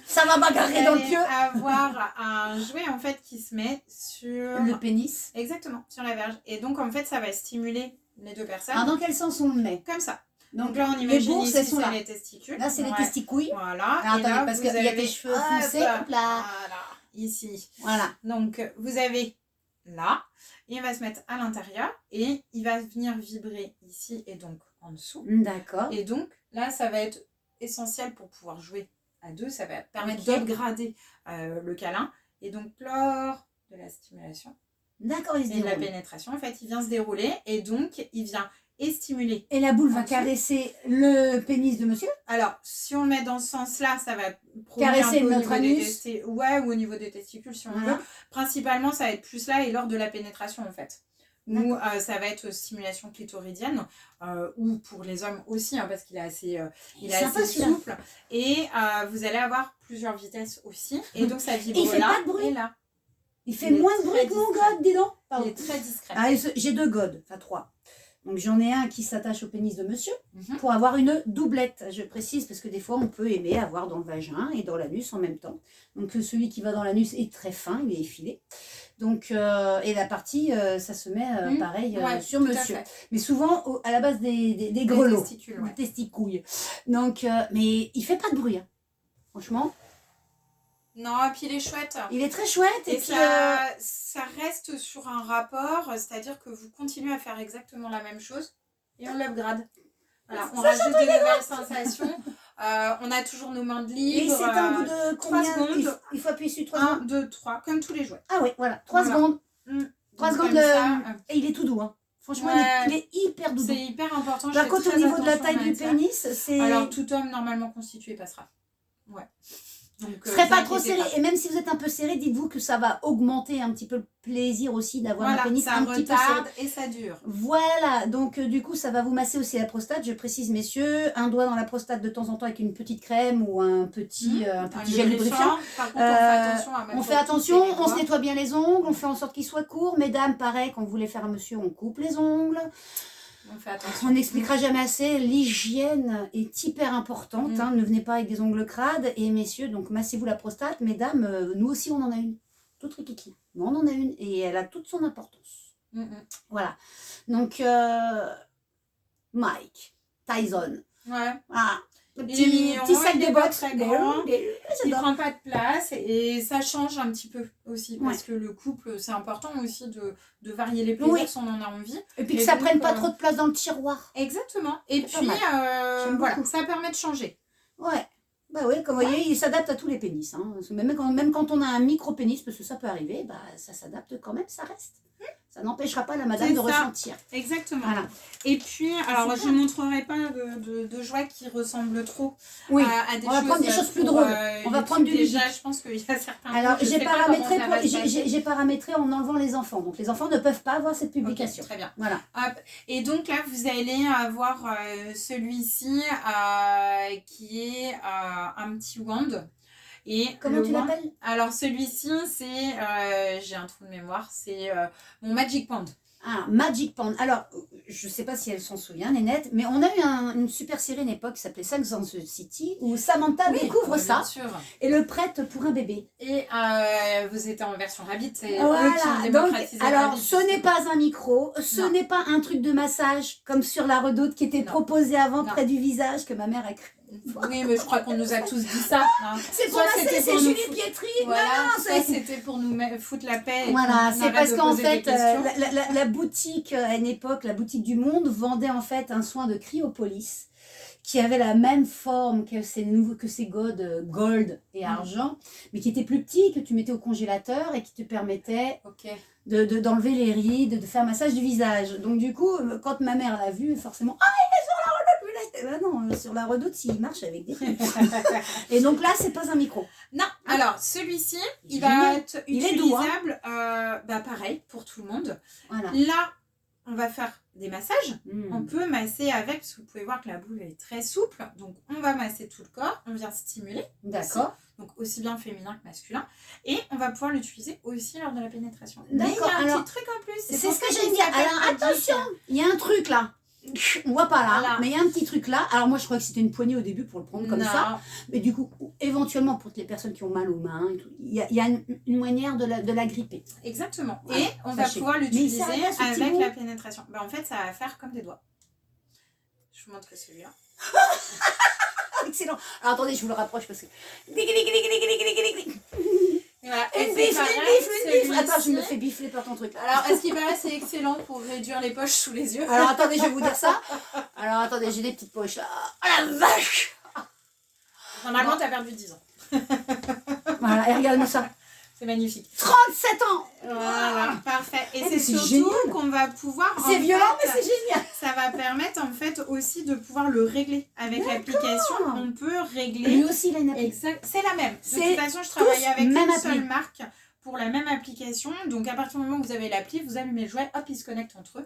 Ça va bagarrer dans le pieu. Avoir un jouet en fait qui se met sur le pénis. Exactement, sur la verge. Et donc en fait ça va stimuler les deux personnes. Alors dans quel sens on le met? Comme ça. Donc là on imagine ici c'est les testicules. Là c'est les testicouilles. Voilà. Alors, attendez, parce qu'il y a tes cheveux foncés. Là. Voilà, ici. Voilà. Donc vous avez là. Il va se mettre à l'intérieur et il va venir vibrer ici et donc en dessous. D'accord. Et donc là, ça va être essentiel pour pouvoir jouer à deux. Ça va permettre d'upgrader le câlin. Et donc lors de la stimulation et de la pénétration, en fait, il vient se dérouler et donc il vient stimuler. Et la boule va caresser le pénis de monsieur? Alors, si on le met dans ce sens-là, ça va caresser notre anus. Ou au niveau des testicules, si on veut. Principalement, ça va être plus là et lors de la pénétration, en fait. Ou ça va être stimulation clitoridienne, ou pour les hommes aussi, parce qu'il est assez, souple. Et vous allez avoir plusieurs vitesses aussi. Et donc, ça vibre là. Il fait pas de bruit. Et là. Il fait moins de bruit que mon god, dis donc. Il est très discret. J'ai 2 gods, enfin 3. Donc j'en ai un qui s'attache au pénis de monsieur pour avoir une doublette. Je précise parce que des fois on peut aimer avoir dans le vagin et dans l'anus en même temps. Donc celui qui va dans l'anus est très fin, il est effilé. Donc, et la partie, ça se met pareil sur monsieur. Mais souvent à la base des grelots, des testicouilles. Donc, mais il fait pas de bruit, hein. Franchement. Non, et puis il est chouette. Il est très chouette. Et puis, ça reste sur un rapport, c'est-à-dire que vous continuez à faire exactement la même chose et on l'upgrade. Voilà, on rajoute de nouvelles sensations. On a toujours nos mains de libre. Et c'est un bout de 3 secondes. Il faut appuyer sur 3 secondes. 1, 2, 3, comme tous les jouets. Ah oui, voilà, 3 secondes. 3 secondes. Et il est tout doux, hein. Franchement, il est hyper doux. C'est hyper important. Par contre, au niveau de la taille du pénis, c'est... Alors, tout homme normalement constitué passera. Ouais. Donc, ne serez pas trop serré. Et même si vous êtes un peu serré, dites-vous que ça va augmenter un petit peu le plaisir aussi d'avoir un pénis un petit peu serré. Et ça dure. Voilà, donc du coup, ça va vous masser aussi la prostate. Je précise, messieurs, un doigt dans la prostate de temps en temps avec une petite crème ou un petit gel lubrifiant. Par contre, on fait attention on se nettoie bien les ongles, on fait en sorte qu'ils soient courts. Mesdames, pareil, quand vous voulez faire un monsieur, on coupe les ongles. On fait attention. On n'expliquera jamais assez, l'hygiène est hyper importante, hein, ne venez pas avec des ongles crades, et messieurs, donc massez-vous la prostate, mesdames, nous aussi on en a une, toute rikiki, mais on en a une, et elle a toute son importance. Voilà, donc Mike Tyson, le petit sac de boxe, il prend pas de place et ça change un petit peu aussi parce que le couple, c'est important aussi de varier les plaisirs si on en a envie. Et puis que ça prenne pas trop de place dans le tiroir. Exactement. Et puis voilà, ça permet de changer. Ouais. Bah oui, comme vous voyez, il s'adapte à tous les pénis. Hein. Même quand on a un micro-pénis, parce que ça peut arriver, bah, ça s'adapte quand même, ça reste. Ça n'empêchera pas la madame de ressentir. Exactement. Voilà. Et puis, alors je ne montrerai pas de jouets qui ressemblent trop à des choses. On va prendre des choses plus drôles. On va prendre du déjà, je pense qu'il y a certains. Alors, j'ai paramétré en enlevant les enfants. Donc, les enfants ne peuvent pas avoir cette publication. Okay, très bien. Voilà. Hop. Et donc là, vous allez avoir celui-ci qui est un petit wand. Et comment tu l'appelles? Alors celui-ci, c'est, j'ai un trou de mémoire, c'est mon Magic Band. Ah, Magic Band. Alors, je ne sais pas si elle s'en souvient, Nénette, mais on a eu une super série à une époque qui s'appelait Sex and the City, où Samantha découvre ça et le prête pour un bébé. Et vous étiez en version Rabbit, c'est voilà. eux qui ont démocratisé alors, Rabbit, ce n'est pas un micro, ce n'est pas un truc de massage comme sur la Redoute qui était proposé avant près du visage que ma mère a cru. Oui, mais je crois qu'on nous a tous dit ça. Hein. C'est pour masser, c'est Julie Pietri. Voilà, non, c'était pour nous foutre la paix. Voilà, c'est parce qu'en fait, la boutique, à une époque, la boutique du Monde vendait en fait un soin de cryopolis qui avait la même forme que ces gold et argent, mais qui était plus petit, que tu mettais au congélateur et qui te permettait d'enlever les rides, de faire un massage du visage. Donc du coup, quand ma mère l'a vu, forcément, sur la Redoute, s'il marche avec des trucs. Et donc là, c'est pas un micro. Non, alors celui-ci, il va être utilisable, pareil, pour tout le monde. Voilà. Là, on va faire des massages. On peut masser avec, parce que vous pouvez voir que la boule est très souple. Donc, on va masser tout le corps. On vient stimuler. D'accord. Donc, aussi bien féminin que masculin. Et on va pouvoir l'utiliser aussi lors de la pénétration. D'accord. Mais il y a un petit truc en plus. C'est ce que j'aime bien. Alors, attention, il y a un truc là. On voit pas là, mais il y a un petit truc là. Alors moi je crois que c'était une poignée au début pour le prendre comme ça. Mais du coup, éventuellement pour les personnes qui ont mal aux mains, il y a une manière de la gripper. Exactement. Et on va pouvoir l'utiliser avec la pénétration. En fait, ça va faire comme des doigts. Je vous montre celui-là. Excellent. Alors attendez, je vous le rapproche parce que... Voilà. Une bifle. Attends, je me fais bifler par ton truc. Alors, est-ce qu'il paraît c'est excellent pour réduire les poches sous les yeux? Alors, attendez, je vais vous dire ça. Alors, attendez, j'ai des petites poches là. Oh la vache! Normalement, t'as perdu 10 ans. Voilà, et regarde-moi ça. C'est magnifique. 37 ans! Voilà, parfait. Et c'est surtout qu'on va pouvoir... C'est violent, mais c'est génial. Ça va permettre en fait aussi de pouvoir le régler. Avec l'application, on peut régler... Lui aussi, il a une application. C'est la même. De toute façon, je travaille avec une seule marque pour la même application. Donc, à partir du moment où vous avez l'appli, vous allumez le jouet, hop, ils se connectent entre eux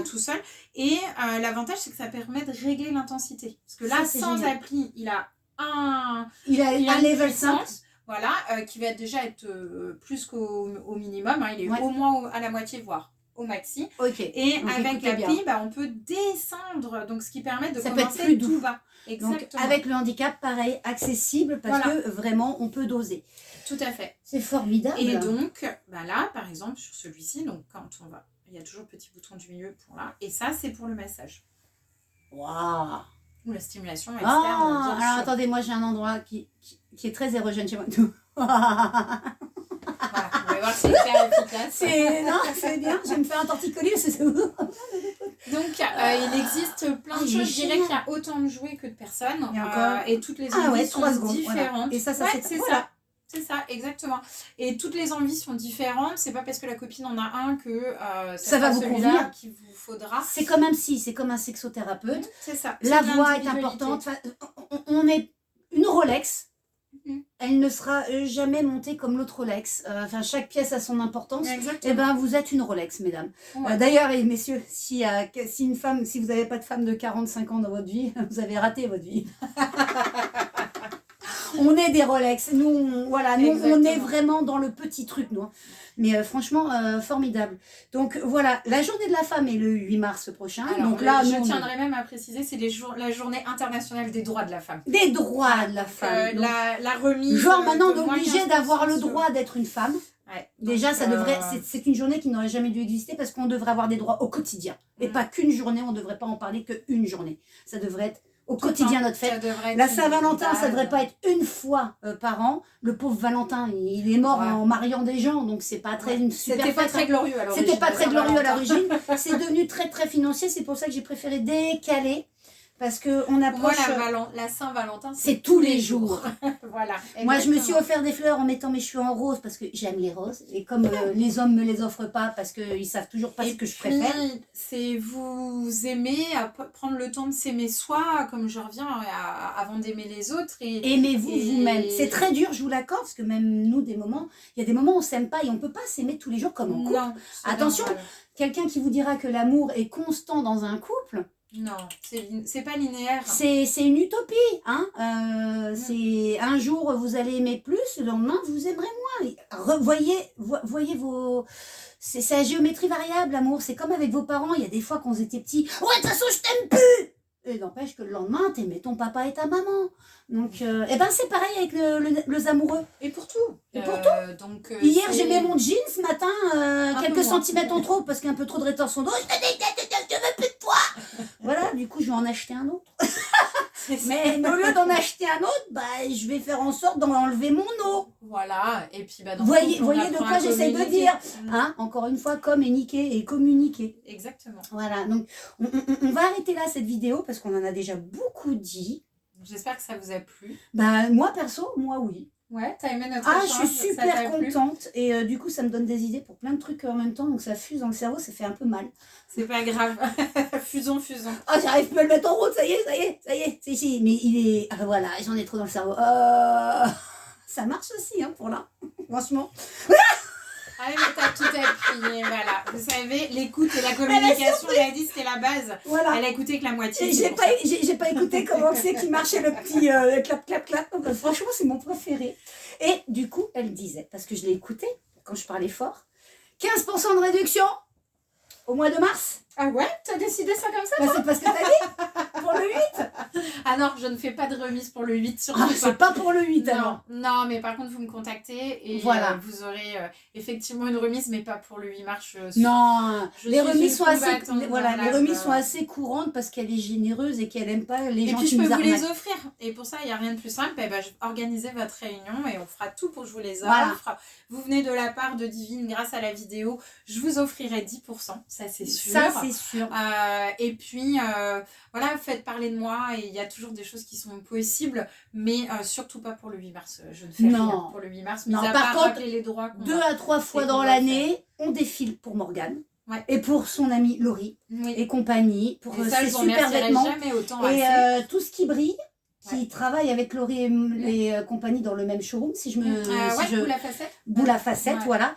tout seul. Et l'avantage, c'est que ça permet de régler l'intensité. Parce que là, sans appli, il a un level 5. Voilà, qui va déjà être plus qu'au minimum. Hein, il est au moins à la moitié, voire au maxi. Ok. Et Donc, avec écoutez bien. l'appli, on peut descendre, donc ce qui permet de Ça peut être commencer plus doux. tout bas. Donc, Exactement. avec le handicap, pareil, accessible parce Voilà. que vraiment, on peut doser. Tout à fait. C'est formidable. Et donc, là, par exemple, sur celui-ci, donc quand on va, il y a toujours le petit bouton du milieu pour là. Et ça, c'est pour le massage. Waouh. Ou la stimulation externe, Ah, bien alors sûr. attendez, moi j'ai un endroit qui est très érogène chez moi. Voilà, on va voir que c'est hyper efficace. Non, c'est bien, je vais me faire un torticolis. Donc, il existe plein de choses. Je dirais qu'il y a autant de jouets que de personnes. Et encore Et toutes les Ah envies ouais, sont 3 secondes. différentes. Voilà. Et ça Ouais, c'est c'est voilà. ça. C'est ça, exactement. Et toutes les envies sont différentes. C'est pas parce que la copine en a un que Ça va vous celui-là convenir. qu'il vous faudra. C'est comme un psy, c'est comme un sexothérapeute. C'est ça. La C'est de voix est l'individualité. importante. Enfin, on est une Rolex. Mhm. Elle ne sera jamais montée comme l'autre Rolex. Enfin, chaque pièce a son importance. Exactement. Eh ben, vous êtes une Rolex, mesdames. Ouais. D'ailleurs, et messieurs, si vous n'avez pas de femme de 45 ans dans votre vie, vous avez raté votre vie. On est des Rolex. Nous, on est vraiment dans le petit truc, nous. Mais franchement, formidable. Donc voilà, la journée de la femme est le 8 mars prochain. Alors, donc là, je tiendrai même à préciser, c'est la journée internationale des droits de la femme. des droits de la femme. Donc, la remise. genre maintenant, de on est moins obligé 15% d'avoir le sur- droit d'être une femme. Ouais. Déjà, Donc, ça devrait. C'est une journée qui n'aurait jamais dû exister parce qu'on devrait avoir des droits au quotidien. Et pas qu'une journée, on ne devrait pas en parler qu'une journée. Ça devrait être au quotidien notre fête. La Saint-Valentin, ça devrait pas être une fois par an. Le pauvre Valentin, il est mort en mariant des gens, donc c'est pas très une super C'était pas fête, très glorieux à l'origine. C'était pas la très glorieux à Saint-Valentin. l'origine. C'est devenu très très financier. C'est pour ça que j'ai préféré décaler. Parce qu'on Pour moi, approche. la Saint-Valentin, C'est tous les jours. Voilà. Moi, je me suis exactement. offert des fleurs en mettant mes cheveux en rose parce que j'aime les roses. Et comme les hommes me les offrent pas parce qu'ils savent toujours pas ce que je préfère. C'est vous aimer, prendre le temps de s'aimer soi, comme je reviens avant d'aimer les autres. Aimez-vous vous-même. C'est très dur, je vous l'accorde, parce que même nous, il y a des moments où on s'aime pas et on peut pas s'aimer tous les jours comme en couple. Non, Attention, quelqu'un qui vous dira que l'amour est constant dans un couple, non, c'est pas linéaire. c'est une utopie. Hein. C'est un jour vous allez aimer plus, le lendemain vous aimerez moins. Voyez vos. C'est la géométrie variable, l'amour. C'est comme avec vos parents. Il y a des fois quand vous étiez petits, ouais, de toute façon, je t'aime plus. Et n'empêche que le lendemain, t'aimais ton papa et ta maman. Donc, c'est pareil avec les amoureux. Et pour tout. Et pour tout. Donc, Hier, j'aimais mon jean, ce matin, quelques peu moins. centimètres en trop parce qu'il y a un peu trop de rétention d'eau. Je veux plus de toi. Voilà, du coup, je vais en acheter un autre. Mais au lieu d'en acheter un autre, je vais faire en sorte d'en enlever mon eau. Voilà, et puis voyez de quoi j'essaie de dire. Hein, encore une fois, communiquer et communiquer. Exactement. Voilà, donc on va arrêter là cette vidéo parce qu'on en a déjà beaucoup dit. J'espère que ça vous a plu. Moi perso, moi oui. Ouais, t'as aimé notre Ah, échange, je suis ça t'a super plu contente et du coup ça me donne des idées pour plein de trucs en même temps, donc ça fuse dans le cerveau, ça fait un peu mal. C'est pas grave. Fusons. Ah, j'arrive pas à le mettre en route, ça y est, c'est ici. Mais il est... Ah, voilà, j'en ai trop dans le cerveau. Ça marche aussi, hein, pour là. Franchement. Ah, mais t'as tout appuyé, voilà. Vous savez, l'écoute et la communication, elle a dit c'était la base. Voilà. Elle a écouté que la moitié. Et j'ai pas écouté comment c'est qui marchait le petit clap. Donc, franchement, c'est mon préféré. Et du coup, elle disait, parce que je l'ai écouté quand je parlais fort, 15% de réduction au mois de mars. Ah ouais, t'as décidé ça comme ça? C'est parce que t'as dit pour le 8. Ah non, je ne fais pas de remise pour le 8 surtout pas. C'est pas pour le 8 Non, alors. non, mais par contre, vous me contactez et Voilà. vous aurez effectivement une remise, mais pas pour le 8 mars. Non, je les suis remises une sont assez, combattante voilà, dans les la- remises sont assez courantes parce qu'elle est généreuse et qu'elle aime pas les Et gens puis qui je peux nous vous les arnaquent. offrir. Et pour ça, il n'y a rien de plus simple. Organisez votre réunion et on fera tout pour que je vous les offre. Voilà. Vous venez de la part de Divine grâce à la vidéo. Je vous offrirai 10%, ça c'est sûr. Ça c'est sûr. Et puis, voilà, faites parler de moi et il y a toujours des choses qui sont possibles, mais surtout pas pour le 8 mars. Je ne fais rien pour le 8 mars, mais Non, à par part contre, rappeler les droits qu'on 2 a. à 3 fois et dans qu'on va l'année, on défile pour Morgane Ouais. et pour son amie Laurie Oui. et compagnie, pour Et ça, ses je vous super remercierai vêtements. jamais autant Et assez. tout ce qui brille, qui travaille avec Laurie et les compagnies dans le même showroom, si je me... si je... Boule à facette. Boule à facettes, Ouais. voilà.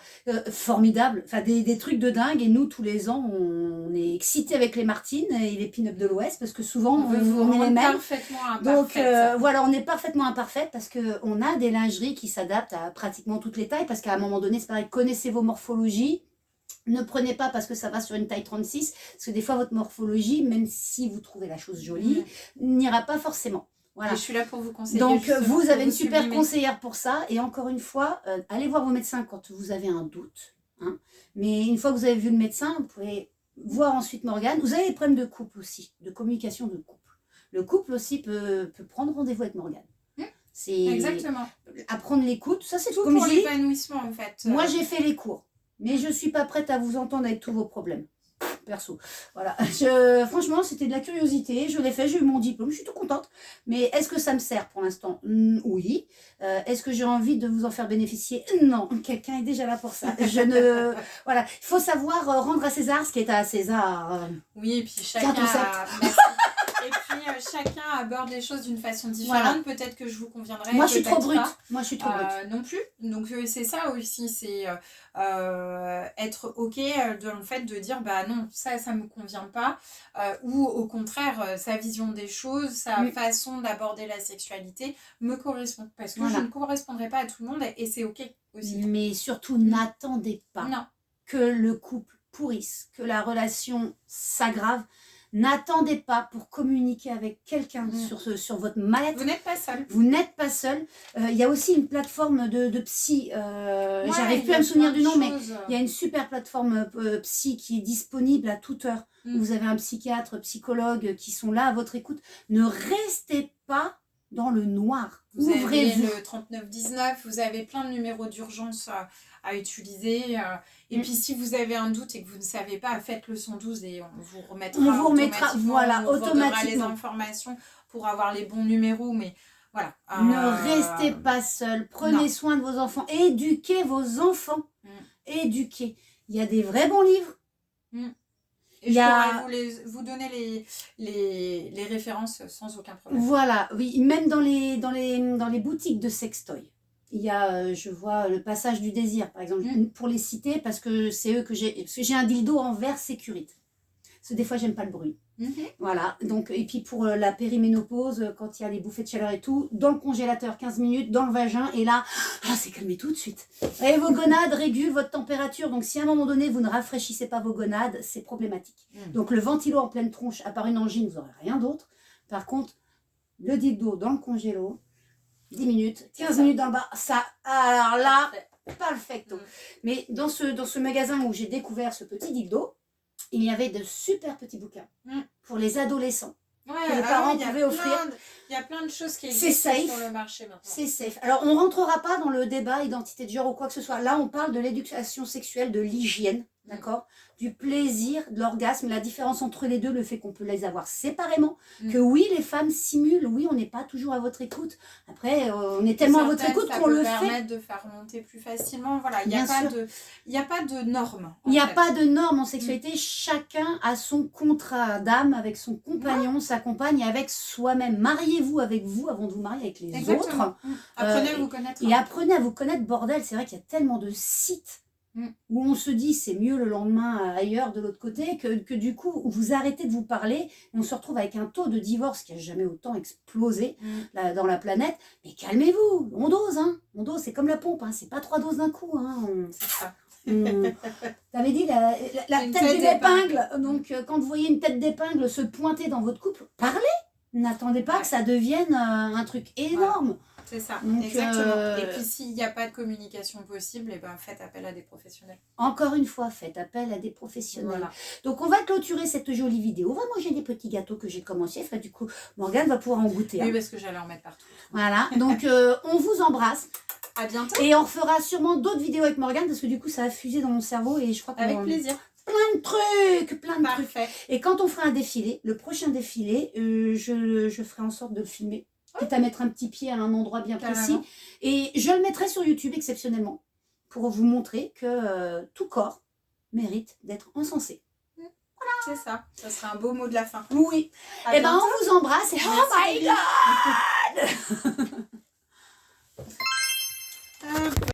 Formidable. Enfin, des trucs de dingue. Et nous, tous les ans, on est excités avec les Martines et les pin-up de l'Ouest parce que souvent, On veut vous on est les rendre mêmes. parfaitement Donc imparfaite. voilà, on est parfaitement imparfaite parce qu'on a des lingeries qui s'adaptent à pratiquement toutes les tailles. Parce qu'à un moment donné, c'est pareil, connaissez vos morphologies. Ne prenez pas parce que ça va sur une taille 36, parce que des fois votre morphologie, même si vous trouvez la chose jolie, n'ira pas forcément. Voilà. Et je suis là pour vous conseiller. Donc vous avez une vous super sublimer. conseillère pour ça. Et encore une fois, allez voir vos médecins quand vous avez un doute. Hein. Mais une fois que vous avez vu le médecin, vous pouvez voir ensuite Morgane. Vous avez des problèmes de couple aussi, de communication de couple. Le couple aussi peut prendre rendez-vous avec Morgane. C'est Exactement. apprendre l'écoute. Ça, c'est Tout comme pour je dis. l'épanouissement en fait. Moi, j'ai fait les cours. Mais je ne suis pas prête à vous entendre avec tous vos problèmes. Perso. Voilà. Franchement, c'était de la curiosité. Je l'ai fait, j'ai eu mon diplôme. Je suis tout contente. Mais est-ce que ça me sert pour l'instant? Oui. Est-ce que j'ai envie de vous en faire bénéficier? Non. Quelqu'un est déjà là pour ça. Je ne... Voilà. Il faut savoir rendre à César ce qui est à César. Oui, et puis chacun... Merci. Et puis chacun aborde les choses d'une façon différente. Voilà. Peut-être que je vous conviendrai. Moi, je suis trop brute. Pas. Moi, je suis trop brute. Non plus. Donc c'est ça aussi, c'est être ok dans le fait de dire bah non, ça me convient pas, ou au contraire sa vision des choses, sa façon d'aborder la sexualité me correspond, parce que je ne correspondrai pas à tout le monde et c'est ok aussi. Mais surtout n'attendez pas que le couple pourrisse, que la relation s'aggrave. N'attendez pas pour communiquer avec quelqu'un sur votre mal-être. Vous n'êtes pas seul. Vous n'êtes pas seul. Il y a aussi une plateforme de psy. J'arrive plus à me souvenir du nom, mais il y a une super plateforme psy qui est disponible à toute heure. Vous avez un psychiatre, psychologue qui sont là à votre écoute. Ne restez pas dans le noir. Vous avez Ouvrez-vous. le 3919, vous avez plein de numéros d'urgence à utiliser. Et puis si vous avez un doute et que vous ne savez pas, faites le 112 et on vous remettra automatiquement les informations pour avoir les bons numéros. Mais voilà. Ne restez pas seul. Prenez soin de vos enfants. Éduquez vos enfants. Éduquez. Il y a des vrais bons livres. Et je pourrais vous donner les références sans aucun problème. Voilà, oui, même dans les boutiques de sextoy. Il y a, je vois, le passage du désir, par exemple, pour les citer, parce que c'est eux que j'ai... Parce que j'ai un dildo en verre sécurité. Parce que des fois, j'aime pas le bruit. Voilà, donc, et puis pour la périménopause, quand il y a les bouffées de chaleur et tout, dans le congélateur 15 minutes, dans le vagin, et là, c'est calmé tout de suite. Et vos gonades régulent votre température, donc si à un moment donné, vous ne rafraîchissez pas vos gonades, c'est problématique. Donc le ventilo en pleine tronche, à part une angine, vous n'aurez rien d'autre. Par contre, le dildo dans le congélo, 10 minutes, 15 minutes dans le bas, ça, alors là, perfecto. Mais dans ce magasin où j'ai découvert ce petit dildo, il y avait de super petits bouquins pour les adolescents que les parents pouvaient offrir. Il y a plein de choses qui existent sur le marché maintenant. C'est safe. Alors, on ne rentrera pas dans le débat identité de genre ou quoi que ce soit. Là, on parle de l'éducation sexuelle, de l'hygiène, d'accord, du plaisir, de l'orgasme, la différence entre les deux, le fait qu'on peut les avoir séparément, que oui, les femmes simulent, oui, on n'est pas toujours à votre écoute. Après, on est tellement à votre écoute qu'on le fait. Ça peut permettre de faire remonter plus facilement. Voilà, il n'y a pas de normes. Il n'y a pas de normes en sexualité. Chacun a son contrat d'âme avec son compagnon, sa compagne, avec soi-même. Mariez-vous avec vous avant de vous marier avec les autres. Apprenez à vous connaître. Et apprenez à vous connaître, bordel. C'est vrai qu'il y a tellement de sites où on se dit c'est mieux le lendemain ailleurs de l'autre côté, que du coup vous arrêtez de vous parler, on se retrouve avec un taux de divorce qui n'a jamais autant explosé dans la planète. Mais calmez-vous, on dose, on dose, c'est comme la pompe, c'est pas 3 doses d'un coup. C'est ça. T'avais dit la tête d'épingle. Donc quand vous voyez une tête d'épingle se pointer dans votre couple, parlez. N'attendez pas que ça devienne un truc énorme. C'est ça, donc, exactement. Et puis s'il n'y a pas de communication possible, faites appel à des professionnels. Encore une fois, faites appel à des professionnels. Voilà. Donc on va clôturer cette jolie vidéo. On va manger des petits gâteaux que j'ai commencé. Enfin, du coup, Morgane va pouvoir en goûter. Oui, parce que j'allais en mettre partout. Voilà, donc on vous embrasse. À bientôt. Et on fera sûrement d'autres vidéos avec Morgane parce que du coup, ça a fusé dans mon cerveau et je crois qu'on avec plaisir. Plein de trucs. Et quand on fera un défilé, le prochain défilé, je ferai en sorte de le filmer. Quitte à mettre un petit pied à un endroit bien précis. Et je le mettrai sur YouTube exceptionnellement pour vous montrer que tout corps mérite d'être encensé. Voilà. C'est ça. Ça sera un beau mot de la fin. Oui. Et on vous embrasse. Et oh my God.